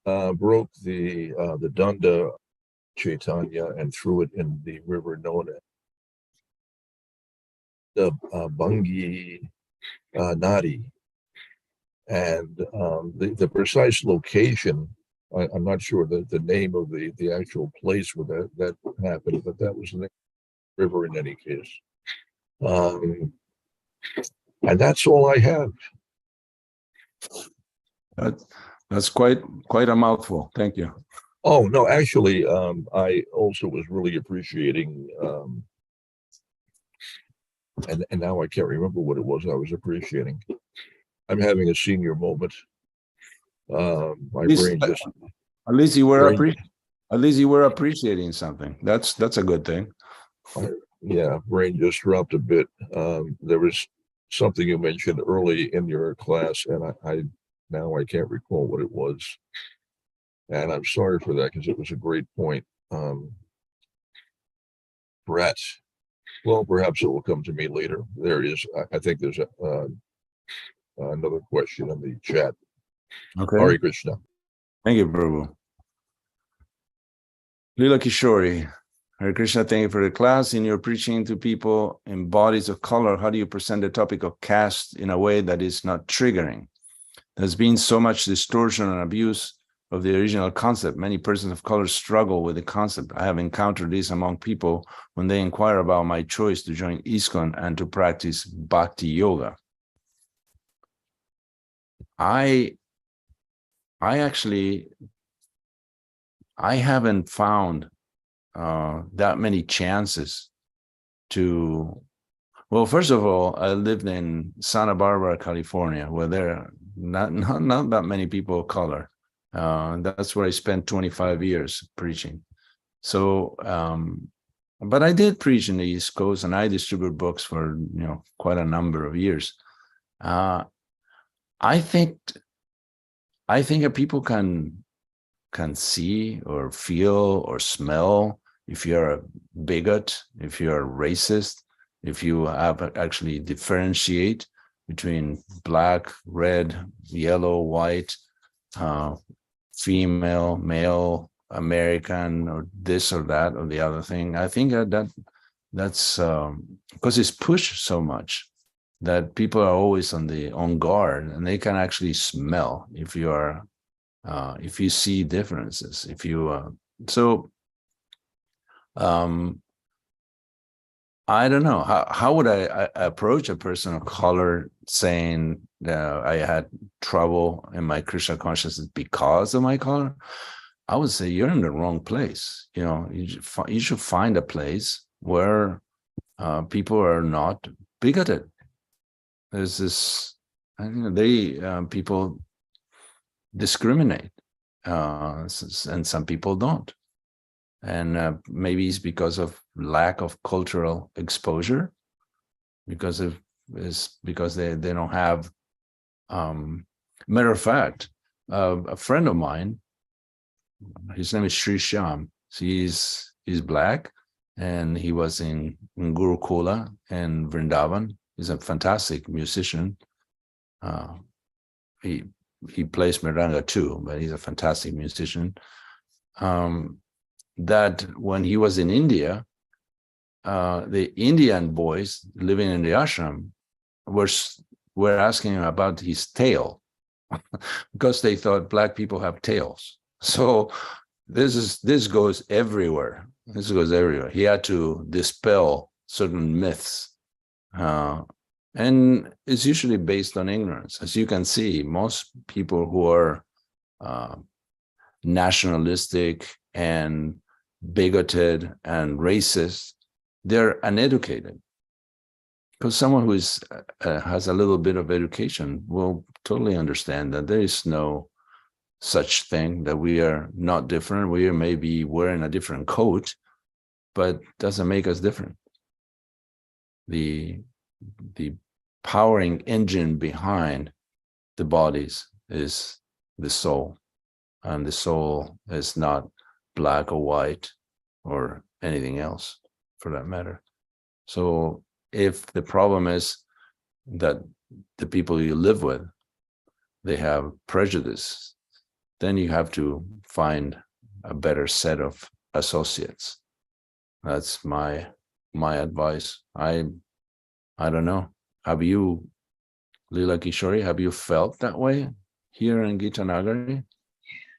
broke the danda Chaitanya and threw it in the river known as the Bangi Nadi. And the precise location, I'm not sure the name of the actual place where that happened, but that was the river in any case. And that's all I have. That's quite a mouthful. Thank you. Oh, no, actually, I also was really appreciating, and now I can't remember what it was I was appreciating. I'm having a senior moment. My brain just... At least you were appreciating something. That's a good thing. Yeah, brain just dropped a bit. There was something you mentioned early in your class, and I can't recall what it was. And I'm sorry for that, because it was a great point. Brett, well, perhaps it will come to me later. There it is. I think there's another question in the chat. Okay. Hare Krishna. Thank you, Prabhu. Lila Kishori. Hare Krishna, thank you for the class. In your preaching to people in bodies of color, how do you present the topic of caste in a way that is not triggering? There's been so much distortion and abuse of the original concept. Many persons of color struggle with the concept. I have encountered this among people when they inquire about my choice to join ISKCON and to practice Bhakti Yoga. I haven't found that many chances to, well, first of all, I lived in Santa Barbara, California, where there are not that many people of color. That's where I spent 25 years preaching. So, but I did preach in the East Coast, and I distributed books for quite a number of years. I think that people can see or feel or smell if you're a bigot, if you're a racist, if you have actually differentiate between black, red, yellow, white, female, male, American, or this or that or the other thing. I think that's because it's pushed so much that people are always on guard, and they can actually smell if you are if you see differences. If you I don't know, how would I approach a person of color saying I had trouble in my Krishna consciousness because of my color? I would say you're in the wrong place. You should find a place where people are not bigoted. There's this, people discriminate, and some people don't. And maybe it's because of lack of cultural exposure, because they don't have. Matter of fact, a friend of mine, his name is Sri Shyam. He's Black, and he was in Gurukula and Vrindavan. He's a fantastic musician. He plays Mridanga too, but he's a fantastic musician. that when he was in India, the Indian boys living in the ashram were asking him about his tail because they thought black people have tails. So this goes everywhere. This goes everywhere. He had to dispel certain myths, and it's usually based on ignorance. As you can see, most people who are nationalistic and bigoted and racist, they're uneducated. Because someone who is has a little bit of education will totally understand that there is no such thing, that we are not different. We are maybe wearing a different coat, but doesn't make us different. The powering engine behind the bodies is the soul, and the soul is not black or white or anything else for that matter. So if the problem is that the people you live with, they have prejudice, then you have to find a better set of associates. That's my advice. I don't know. Have you, Lila Kishori, have you felt that way here in Gita Nagari?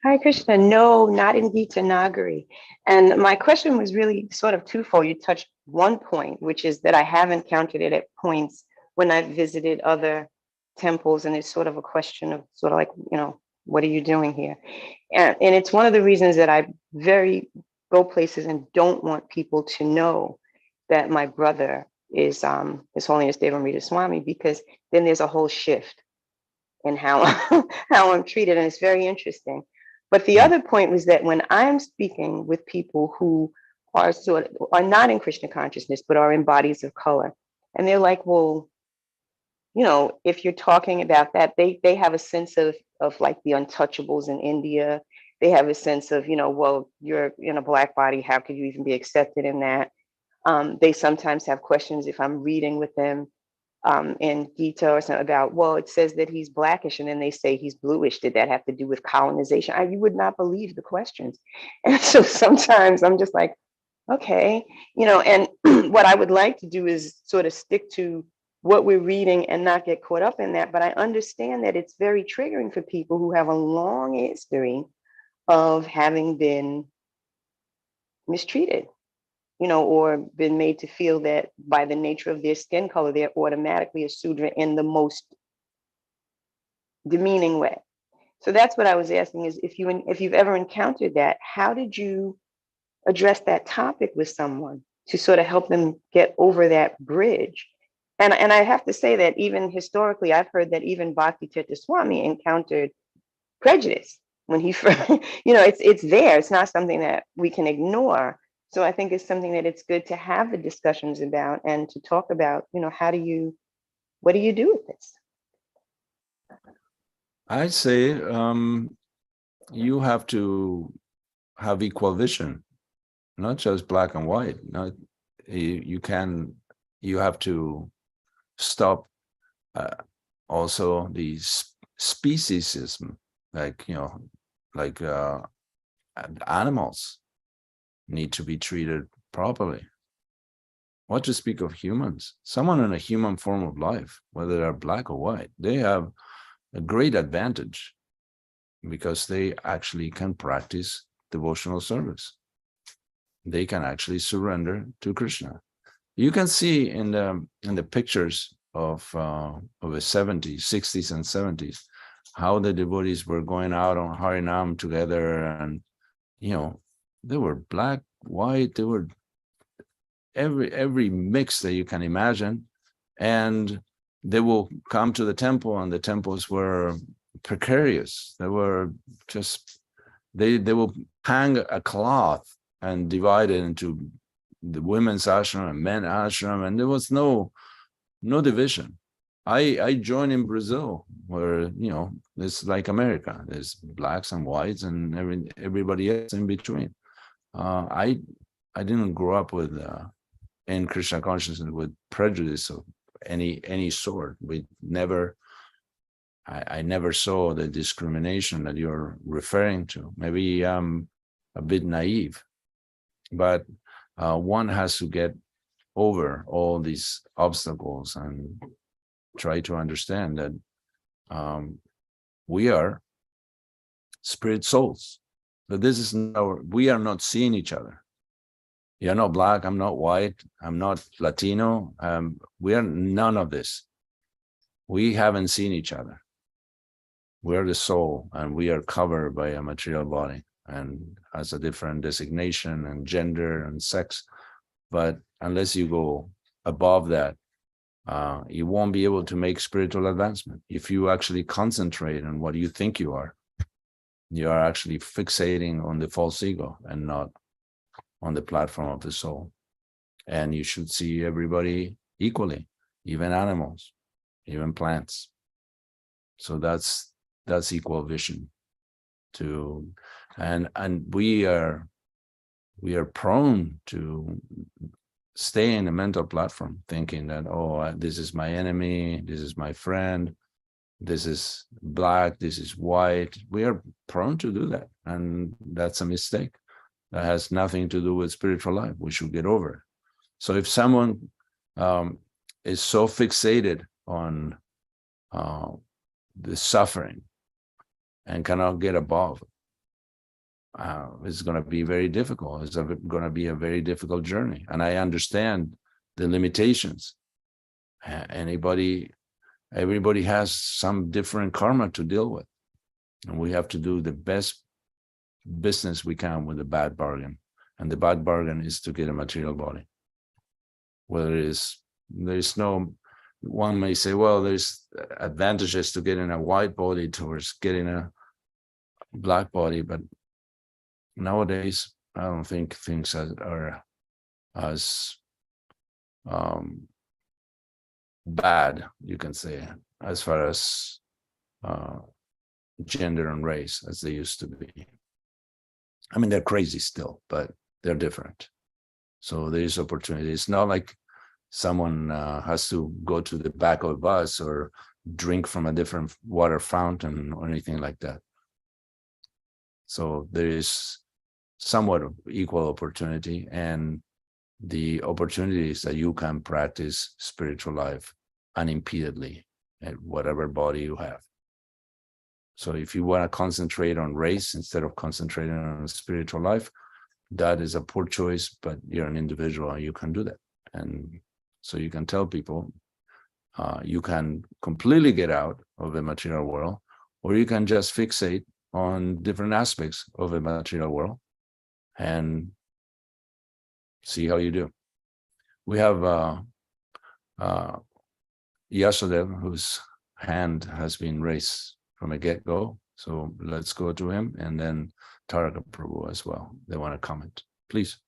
Hare Krishna, no, not in Gita Nagari. And my question was really sort of twofold. You touched one point, which is that I have encountered it at points when I've visited other temples, and it's sort of a question of sort of like, what are you doing here? And it's one of the reasons that I go places and don't want people to know that my brother is His Holiness Devamrita Swami, because then there's a whole shift in how I'm treated, and it's very interesting. But the other point was that when I'm speaking with people who are not in Krishna consciousness, but are in bodies of color, and they're like, well, if you're talking about that, they have a sense of like the untouchables in India. They have a sense of, well, you're in a black body, how could you even be accepted in that? They sometimes have questions if I'm reading with them in Gita or something about, well, it says that he's blackish, and then they say he's bluish. Did that have to do with colonization? You would not believe the questions. And so sometimes I'm just like, okay, and what I would like to do is sort of stick to what we're reading and not get caught up in that. But I understand that it's very triggering for people who have a long history of having been mistreated, or been made to feel that by the nature of their skin color, they're automatically a Sudra in the most demeaning way. So that's what I was asking, is if you've ever encountered that, how did you address that topic with someone to sort of help them get over that bridge? And I have to say that even historically, I've heard that even Bhakti Tirtha Swami encountered prejudice when he first, it's there. It's not something that we can ignore. So I think it's something that it's good to have the discussions about and to talk about, what do you do with this? I'd say you have to have equal vision, not just black and white. You have to stop also the speciesism, like animals need to be treated properly. What to speak of humans? Someone in a human form of life, whether they're black or white, they have a great advantage because they actually can practice devotional service. They can actually surrender to Krishna. You can see in the pictures of the 70s, 60s, and 70s how the devotees were going out on Harinam together, and they were black, white, they were every mix that you can imagine, and they will come to the temple, and the temples were precarious. They were just they will hang a cloth and divide it into the women's ashram and men ashram, and there was no division. I joined in Brazil, where it's like America. There's blacks and whites and everybody else in between. I didn't grow up with in Krishna consciousness with prejudice of any sort. I never saw the discrimination that you're referring to. Maybe a bit naive. But one has to get over all these obstacles and try to understand that we are spirit souls. But this is we are not seeing each other. You're not black, I'm not white, I'm not Latino. We are none of this. We haven't seen each other. We're the soul, and we are covered by a material body and has a different designation and gender and sex. But unless you go above that, you won't be able to make spiritual advancement. If you actually concentrate on what you think you are actually fixating on the false ego and not on the platform of the soul. And you should see everybody equally, even animals, even plants. So that's equal vision. And we are prone to stay in a mental platform thinking that, oh, this is my enemy, this is my friend, this is black, this is white. We are prone to do that, and that's a mistake. That has nothing to do with spiritual life. We should get over it. So if someone is so fixated on the suffering and cannot get above, it's going to be very difficult. It's going to be a very difficult journey. And I understand the limitations. Everybody has some different karma to deal with. And we have to do the best business we can with the bad bargain. And the bad bargain is to get a material body. There's no, one may say, well, there's advantages to getting a white body towards getting a black body, but nowadays, I don't think things are as bad, you can say, as far as gender and race as they used to be. I mean, they're crazy still, but they're different. So there is opportunity. It's not like someone has to go to the back of a bus or drink from a different water fountain or anything like that. So there is somewhat of equal opportunity, and the opportunities that you can practice spiritual life unimpededly at whatever body you have. So if you want to concentrate on race instead of concentrating on spiritual life, that is a poor choice, but you're an individual and you can do that. And so you can tell people you can completely get out of the material world, or you can just fixate on different aspects of the material world and see how you do. We have Yashodev, whose hand has been raised from a get-go. So let's go to him, and then Taraka Prabhu as well. They want to comment. Please.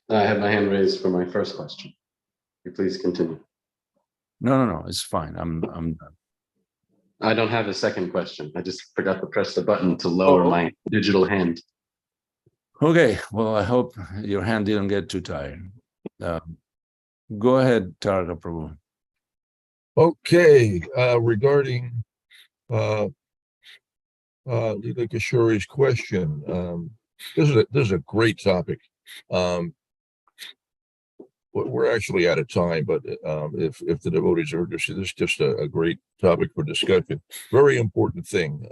I have my hand raised for my first question. You please continue. No, it's fine. I'm done. I don't have a second question. I just forgot to press the button to lower my digital hand. Okay, well, I hope your hand didn't get too tired. Go ahead, Taraka Prabhu. Okay, regarding Lila Kishori's question, this is a great topic. We're actually out of time, but if the devotees are interested, this is just a great topic for discussion. Very important thing.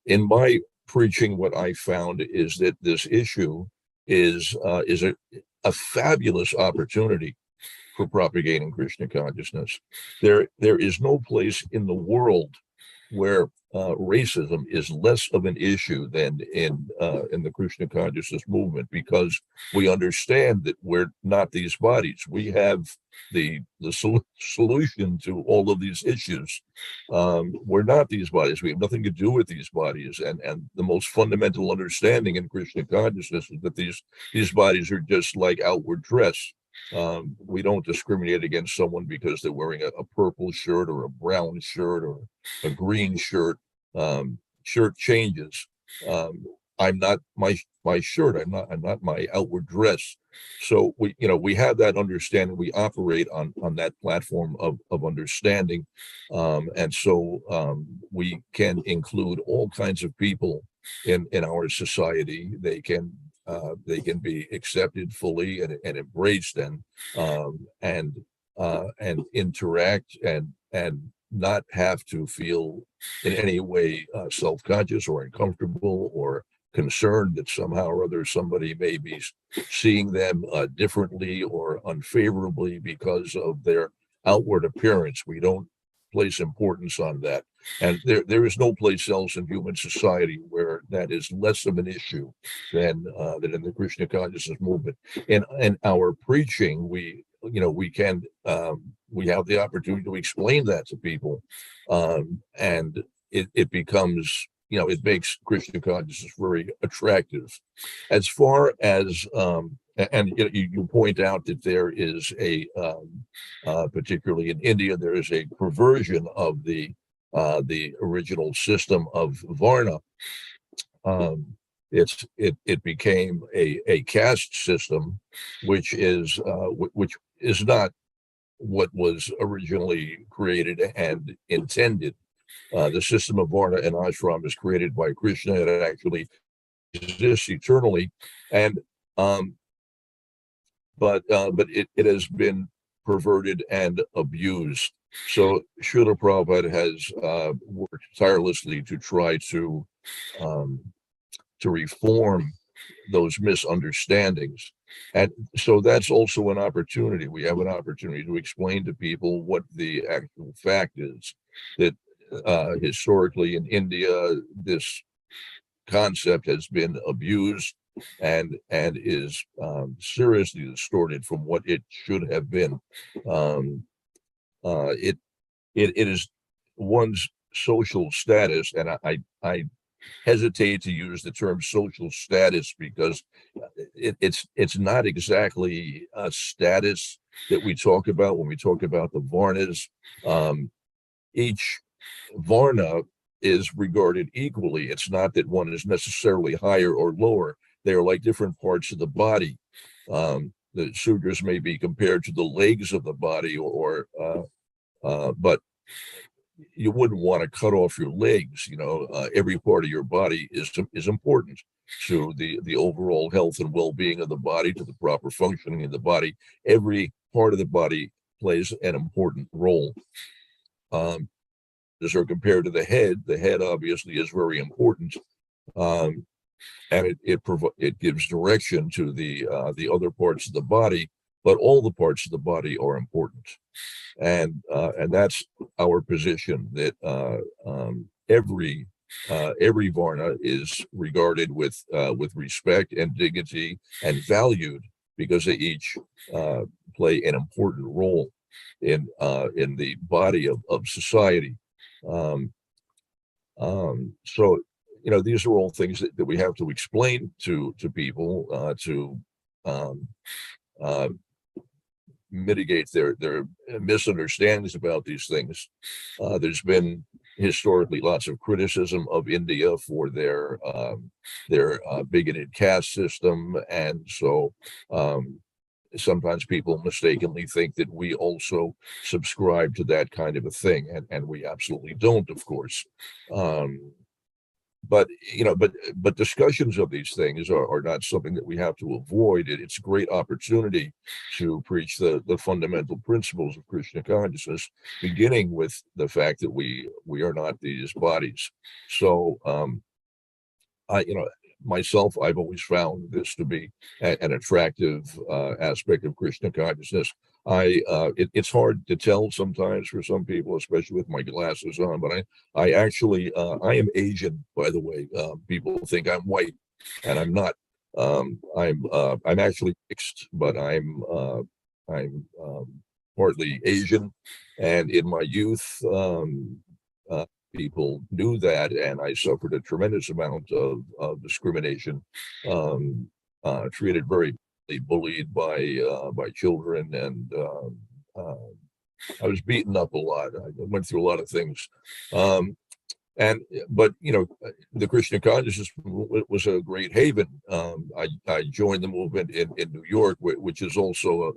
In my preaching, what I found is that this issue is a fabulous opportunity for propagating Krishna consciousness. There is no place in the world where racism is less of an issue than in the Krishna consciousness movement, because we understand that we're not these bodies. We have the solution to all of these issues. We're not these bodies. We have nothing to do with these bodies. And the most fundamental understanding in Krishna consciousness is that these bodies are just like outward dress. We don't discriminate against someone because they're wearing a purple shirt or a brown shirt or a green shirt. Shirt changes. I'm not my shirt. I'm not my outward dress. So we have that understanding. We operate on that platform of understanding, and so we can include all kinds of people in our society. They can be accepted fully and embraced and interact and not have to feel in any way self-conscious or uncomfortable or concerned that somehow or other somebody may be seeing them differently or unfavorably because of their outward appearance. We don't place importance on that. And there is no place else in human society where that is less of an issue than in the Krishna consciousness movement. In our preaching, we have the opportunity to explain that to people, and it becomes, it makes Krishna consciousness very attractive. As far as and you point out that there is particularly in India, there is a perversion of the original system of Varna. It became a caste system, which is not what was originally created and intended. The system of Varna and Ashram is created by Krishna, and it actually exists eternally. And but it has been perverted and abused. So Srila Prabhupada has worked tirelessly to try to reform those misunderstandings. And so that's also an opportunity. We have an opportunity to explain to people what the actual fact is, that historically in India, this concept has been abused and is seriously distorted from what it should have been. It is one's social status, and I hesitate to use the term social status because it's not exactly a status that we talk about when we talk about the Varnas. Each Varna is regarded equally. It's not that one is necessarily higher or lower. They are like different parts of the body. The Sudras may be compared to the legs of the body, but you wouldn't want to cut off your legs. Every part of your body is important to the overall health and well-being of the body, to the proper functioning of the body. Every part of the body plays an important role. As are compared to the head obviously is very important, and it gives direction to the other parts of the body. But all the parts of the body are important, and that's our position, that every Varna is regarded with respect and dignity and valued, because they each play an important role in the body of society. So these are all things that we have to explain to people to mitigate their misunderstandings about these things. There's been historically lots of criticism of India for their bigoted caste system, and so sometimes people mistakenly think that we also subscribe to that kind of a thing, and we absolutely don't, of course. But discussions of these things are not something that we have to avoid. It's a great opportunity to preach the fundamental principles of Krishna consciousness, beginning with the fact that we are not these bodies. So myself, I've always found this to be an attractive aspect of Krishna consciousness. It's hard to tell sometimes for some people, especially with my glasses on, but I actually I am Asian, by the way. People think I'm white, and I'm not. I'm actually mixed, but I'm partly Asian, and in my youth, people knew that, and I suffered a tremendous amount of discrimination, treated very bullied by children, and I was beaten up a lot. I went through a lot of things, But the Krishna consciousness was a great haven. I joined the movement in New York, which is also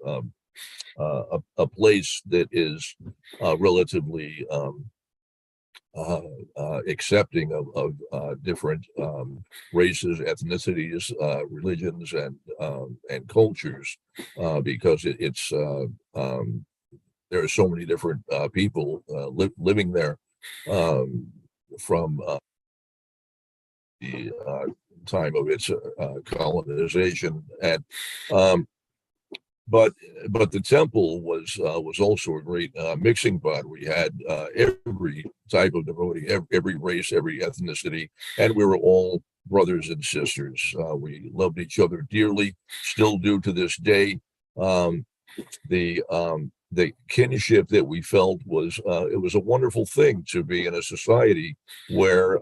a place that is relatively accepting of different races, ethnicities, religions, and cultures, because there are so many different people living there, from the time of its colonization, and but the temple was also a great mixing pot. We had every type of devotee, every race, every ethnicity, and we were all brothers and sisters. We loved each other dearly, still do to this day. The kinship that we felt was it was a wonderful thing to be in a society where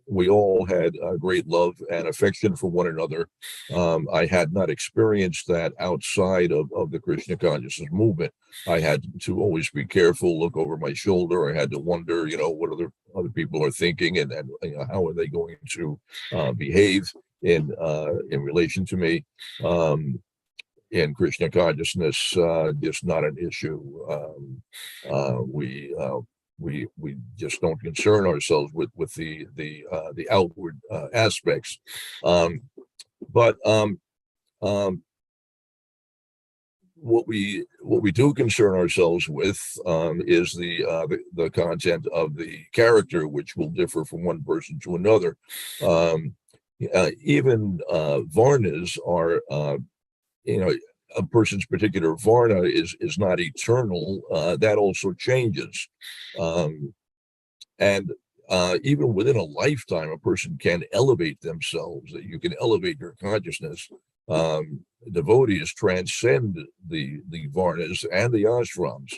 we all had great love and affection for one another. I had not experienced that outside of the Krishna consciousness movement. I had to always be careful, look over my shoulder. I had to wonder, what other people are thinking, and how are they going to behave in relation to me. In Krishna consciousness, just not an issue. We just don't concern ourselves with the outward aspects, but what we do concern ourselves with is the content of the character, which will differ from one person to another. Even varnas are, a person's particular varna is not eternal. That also changes. And even within a lifetime, a person can elevate themselves. You can elevate your consciousness. Devotees transcend the varnas and the ashrams.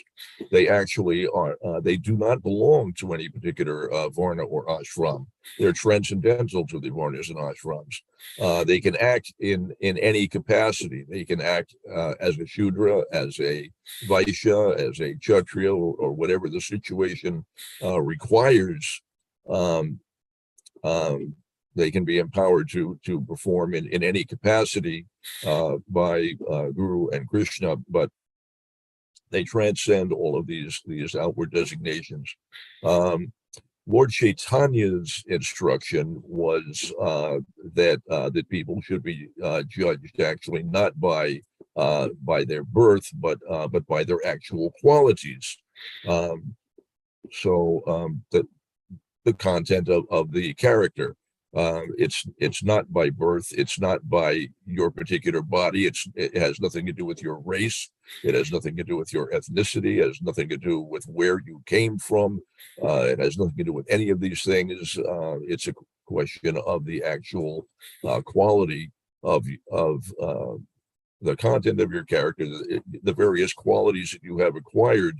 They actually are, they do not belong to any particular varna or ashram. They're transcendental to the varnas and ashrams. They can act in any capacity. They can act as a Shudra, as a Vaishya, as a Kshatriya, or whatever the situation requires. They can be empowered to perform in any capacity by Guru and Krishna, but they transcend all of these outward designations. Lord Chaitanya's instruction was that people should be judged actually not by their birth, but by their actual qualities. So the content of the character. It's not by birth. It's not by your particular body. It has nothing to do with your race. It has nothing to do with your ethnicity. It has nothing to do with where you came from. It has nothing to do with any of these things. It's a question of the actual quality of the content of your character, the various qualities that you have acquired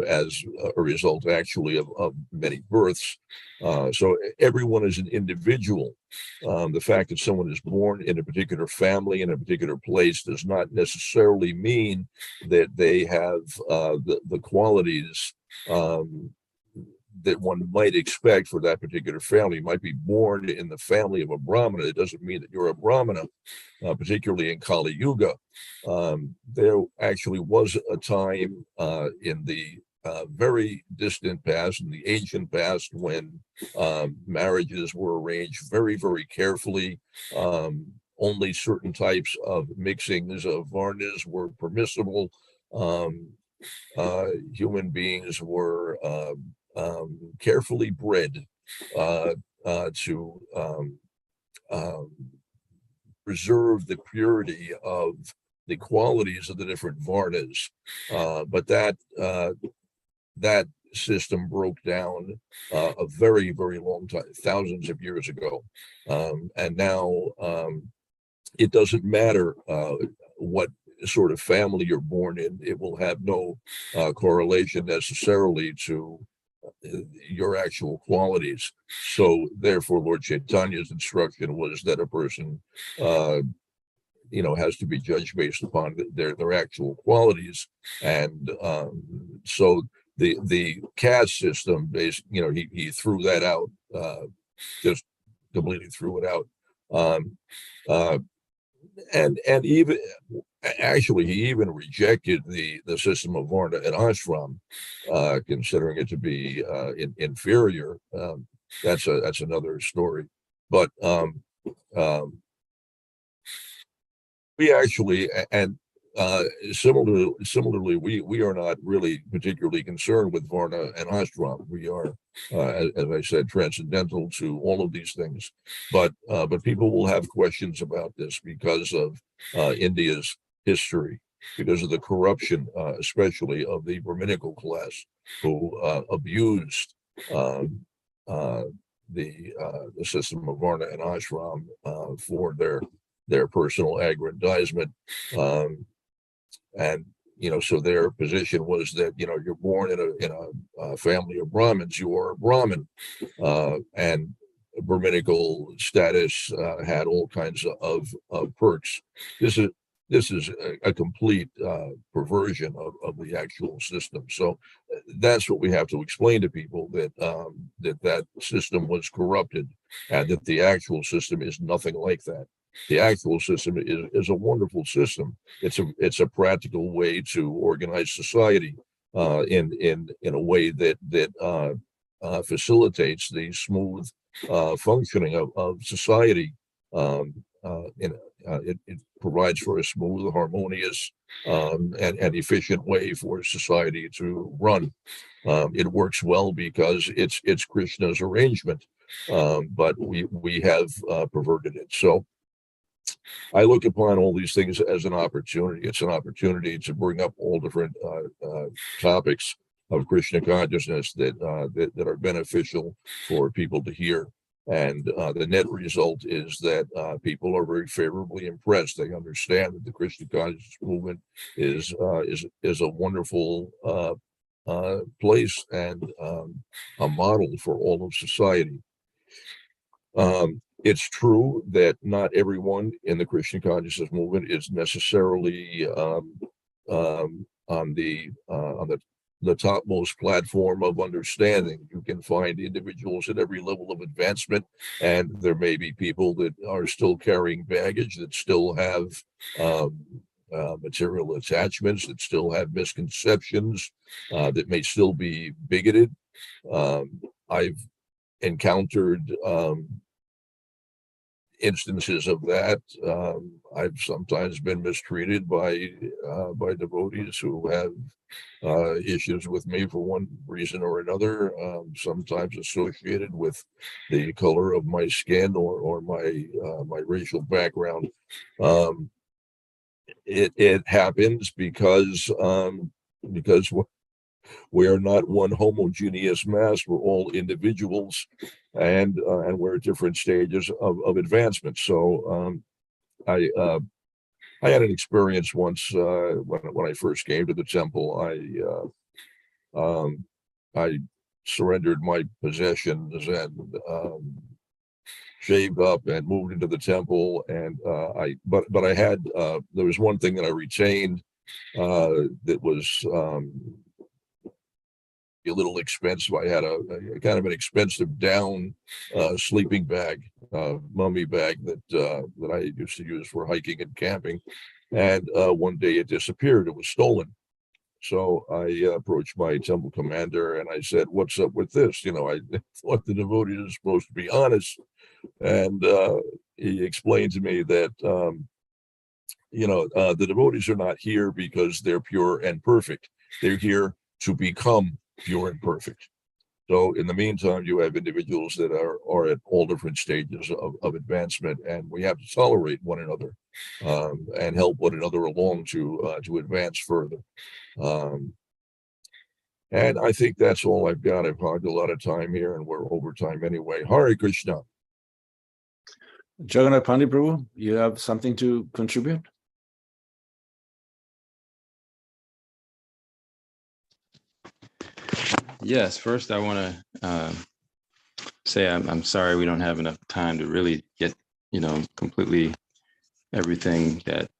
as a result actually of many births. So everyone is an individual. The fact that someone is born in a particular family in a particular place does not necessarily mean that they have the qualities that one might expect for that particular family. You might be born in the family of a Brahmana. It doesn't mean that you're a Brahmana, particularly in Kali Yuga. There actually was a time in the very distant past, in the ancient past, when marriages were arranged very, very carefully. Only certain types of mixings of varnas were permissible. Human beings were carefully bred to preserve the purity of the qualities of the different varnas, but that system broke down a very, very long time, thousands of years ago, and now it doesn't matter what sort of family you're born in. It will have no correlation necessarily to your actual qualities. So therefore, Lord Chaitanya's instruction was that a person has to be judged based upon their actual qualities. And so the caste system, he threw that out, just completely threw it out. And even actually, he even rejected the system of Varna and Ashram, considering it to be inferior. That's another story. But we actually, and similarly, we are not really particularly concerned with Varna and Ashram. We are, as I said, transcendental to all of these things. But people will have questions about this because of India's history, because of the corruption, especially of the Brahminical class, who abused the system of Varna and Ashram for their personal aggrandizement. And so their position was that you're born in a family of Brahmins, you are a Brahmin, and Brahminical status had all kinds of perks. This is a complete perversion of the actual system. So that's what we have to explain to people, that that system was corrupted, and that the actual system is nothing like that. The actual system is a wonderful system. It's a practical way to organize society in a way that facilitates the smooth functioning of society. It provides for a smooth, harmonious, and efficient way for society to run. It works well because it's Krishna's arrangement, but we have perverted it. So I look upon all these things as an opportunity. It's an opportunity to bring up all different topics of Krishna consciousness that are beneficial for people to hear. And the net result is that people are very favorably impressed. They understand that the Krishna consciousness movement is a wonderful place and a model for all of society. It's true that not everyone in the Krishna consciousness movement is necessarily on the topmost platform of understanding. You can find individuals at every level of advancement, and there may be people that are still carrying baggage, that still have material attachments, that still have misconceptions, that may still be bigoted. I've encountered instances of that. I've sometimes been mistreated by devotees who have issues with me for one reason or another, sometimes associated with the color of my skin or my racial background. It happens because we are not one homogeneous mass. We're all individuals, and we're at different stages of advancement. So I had an experience once when I first came to the temple. I surrendered my possessions and shaved up and moved into the temple. And but I had there was one thing that I retained that was a little expensive. I had a kind of an expensive down sleeping bag, mummy bag that I used to use for hiking and camping. And one day it disappeared. It was stolen. So I approached my temple commander and I said, "What's up with this?" I thought the devotees are supposed to be honest. And he explained to me that the devotees are not here because they're pure and perfect. They're here to become pure and perfect. So in the meantime, you have individuals that are at all different stages of advancement, and we have to tolerate one another and help one another along to advance further. And I think that's all I've got. I've hogged a lot of time here, and we're over time anyway. Hare Krishna. Jagannath Pandit Prabhu, you have something to contribute? Yes, first I want to say I'm sorry we don't have enough time to really get, completely everything that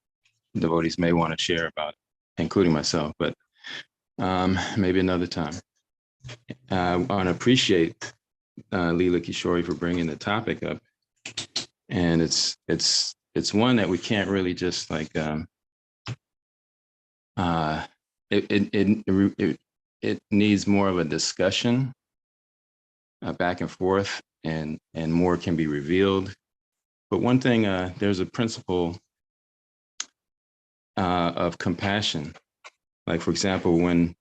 devotees may want to share about, including myself, but maybe another time. I want to appreciate Leela Kishore for bringing the topic up, and it's one that we can't really just like it needs more of a discussion back and forth, and more can be revealed. But one thing, there's a principle of compassion. Like, for example, when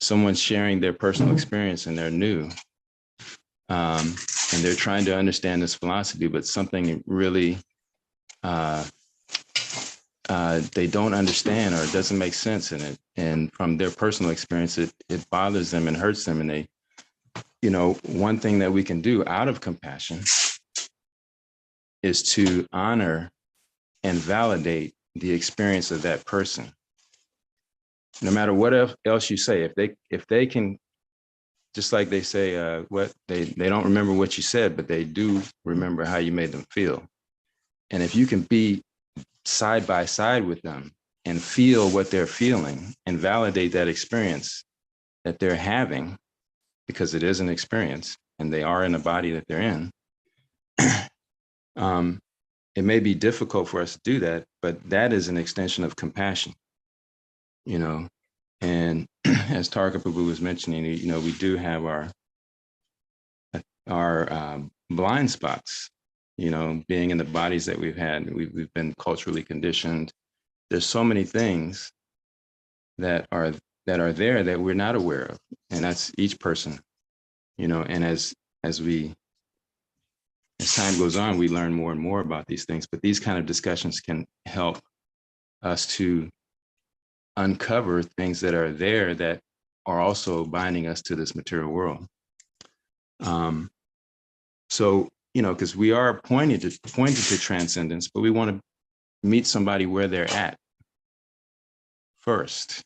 someone's sharing their personal experience and they're new, and they're trying to understand this philosophy, but something really they don't understand, or it doesn't make sense in it. And from their personal experience, it bothers them and hurts them. And they, one thing that we can do out of compassion is to honor and validate the experience of that person. No matter what else you say, if they can, just like they say, what they don't remember what you said, but they do remember how you made them feel. And if you can be side by side with them and feel what they're feeling and validate that experience that they're having, because it is an experience and they are in a body that they're in, it may be difficult for us to do that, but that is an extension of compassion, And as Tarka Prabhu was mentioning, we do have our blind spots, being in the bodies that we've had. We've been culturally conditioned. There's so many things that are there that we're not aware of, and that's each person, And as time goes on, we learn more and more about these things. But these kind of discussions can help us to uncover things that are there that are also binding us to this material world. So, because we are pointed to transcendence, but we want to meet somebody where they're at first,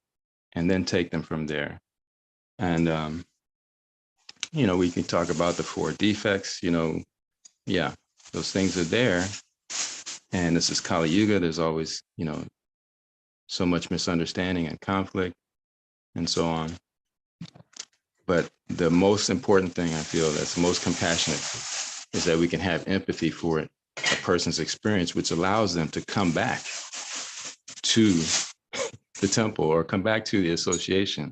and then take them from there. And, we can talk about the 4 defects, yeah, those things are there. And this is Kali Yuga. There's always, so much misunderstanding and conflict and so on. But the most important thing I feel that's most compassionate is that we can have empathy for a person's experience, which allows them to come back to the temple or come back to the association,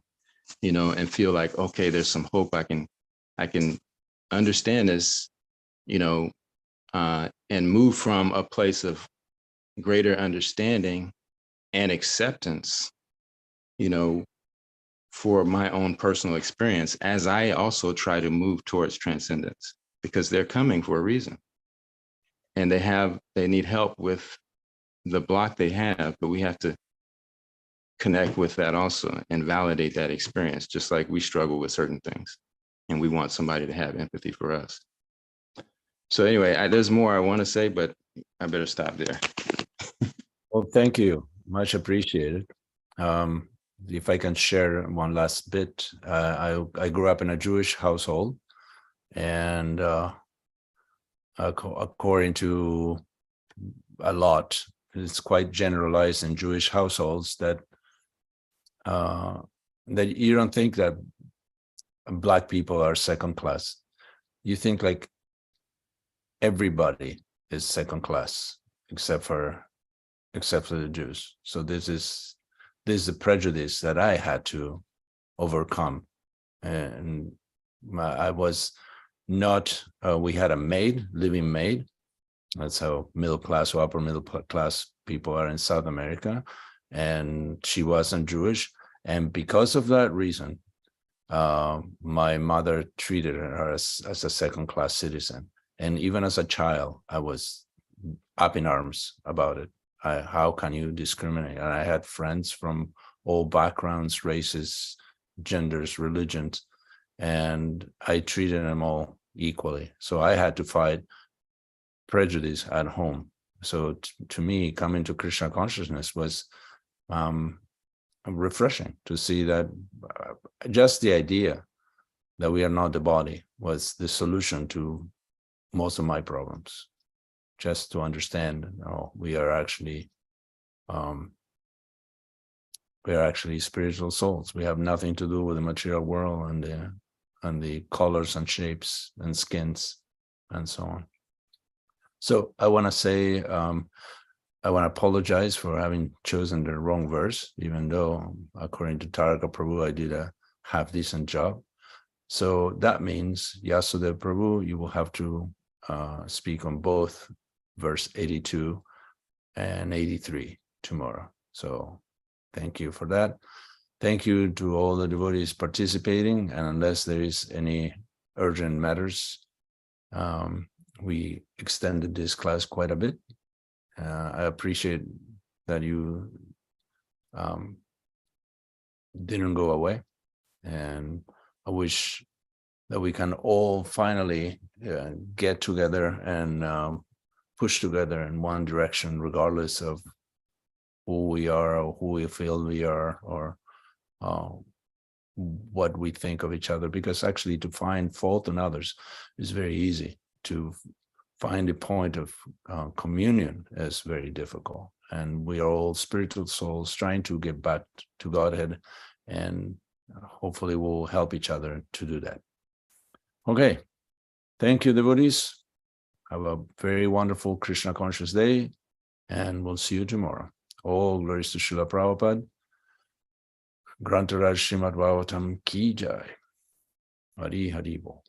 and feel like, okay, there's some hope. I can understand this, and move from a place of greater understanding and acceptance, for my own personal experience, as I also try to move towards transcendence, because they're coming for a reason. And they need help with the block they have, but we have to connect with that also and validate that experience, just like we struggle with certain things. And we want somebody to have empathy for us. So anyway, there's more I want to say, but I better stop there. Well, thank you. Much appreciated. If I can share one last bit, I grew up in a Jewish household, and according to a lot, it's quite generalized in Jewish households that you don't think that Black people are second class. You think like everybody is second class except for the Jews. So this is a prejudice that I had to overcome. And I was not, we had a living maid. That's how middle class or upper middle class people are in South America. And she wasn't Jewish. And because of that reason, my mother treated her as a second class citizen. And even as a child, I was up in arms about it. How can you discriminate? And I had friends from all backgrounds, races, genders, religions, and I treated them all equally. So I had to fight prejudice at home. So to me, coming to Krishna consciousness was refreshing to see that just the idea that we are not the body was the solution to most of my problems. Just to understand, we are actually spiritual souls. We have nothing to do with the material world and and the colors and shapes and skins and so on. So I want to say, I want to apologize for having chosen the wrong verse, even though according to Taraka Prabhu, I did a half-decent job. So that means, Yasudeva Prabhu, you will have to speak on both verse 82 and 83 tomorrow. So thank you for that. Thank you to all the devotees participating. And unless there is any urgent matters, we extended this class quite a bit. I appreciate that you didn't go away. And I wish that we can all finally get together and push together in one direction, regardless of who we are or who we feel we are or what we think of each other. Because actually to find fault in others is very easy. To find a point of communion is very difficult. And we are all spiritual souls trying to get back to Godhead, and hopefully we'll help each other to do that. Okay. Thank you, devotees. Have a very wonderful Krishna conscious day, and we'll see you tomorrow. All glories to Srila Prabhupada. Grantaraj Srimad Bhagavatam Ki Jai. Hari Hari Bol.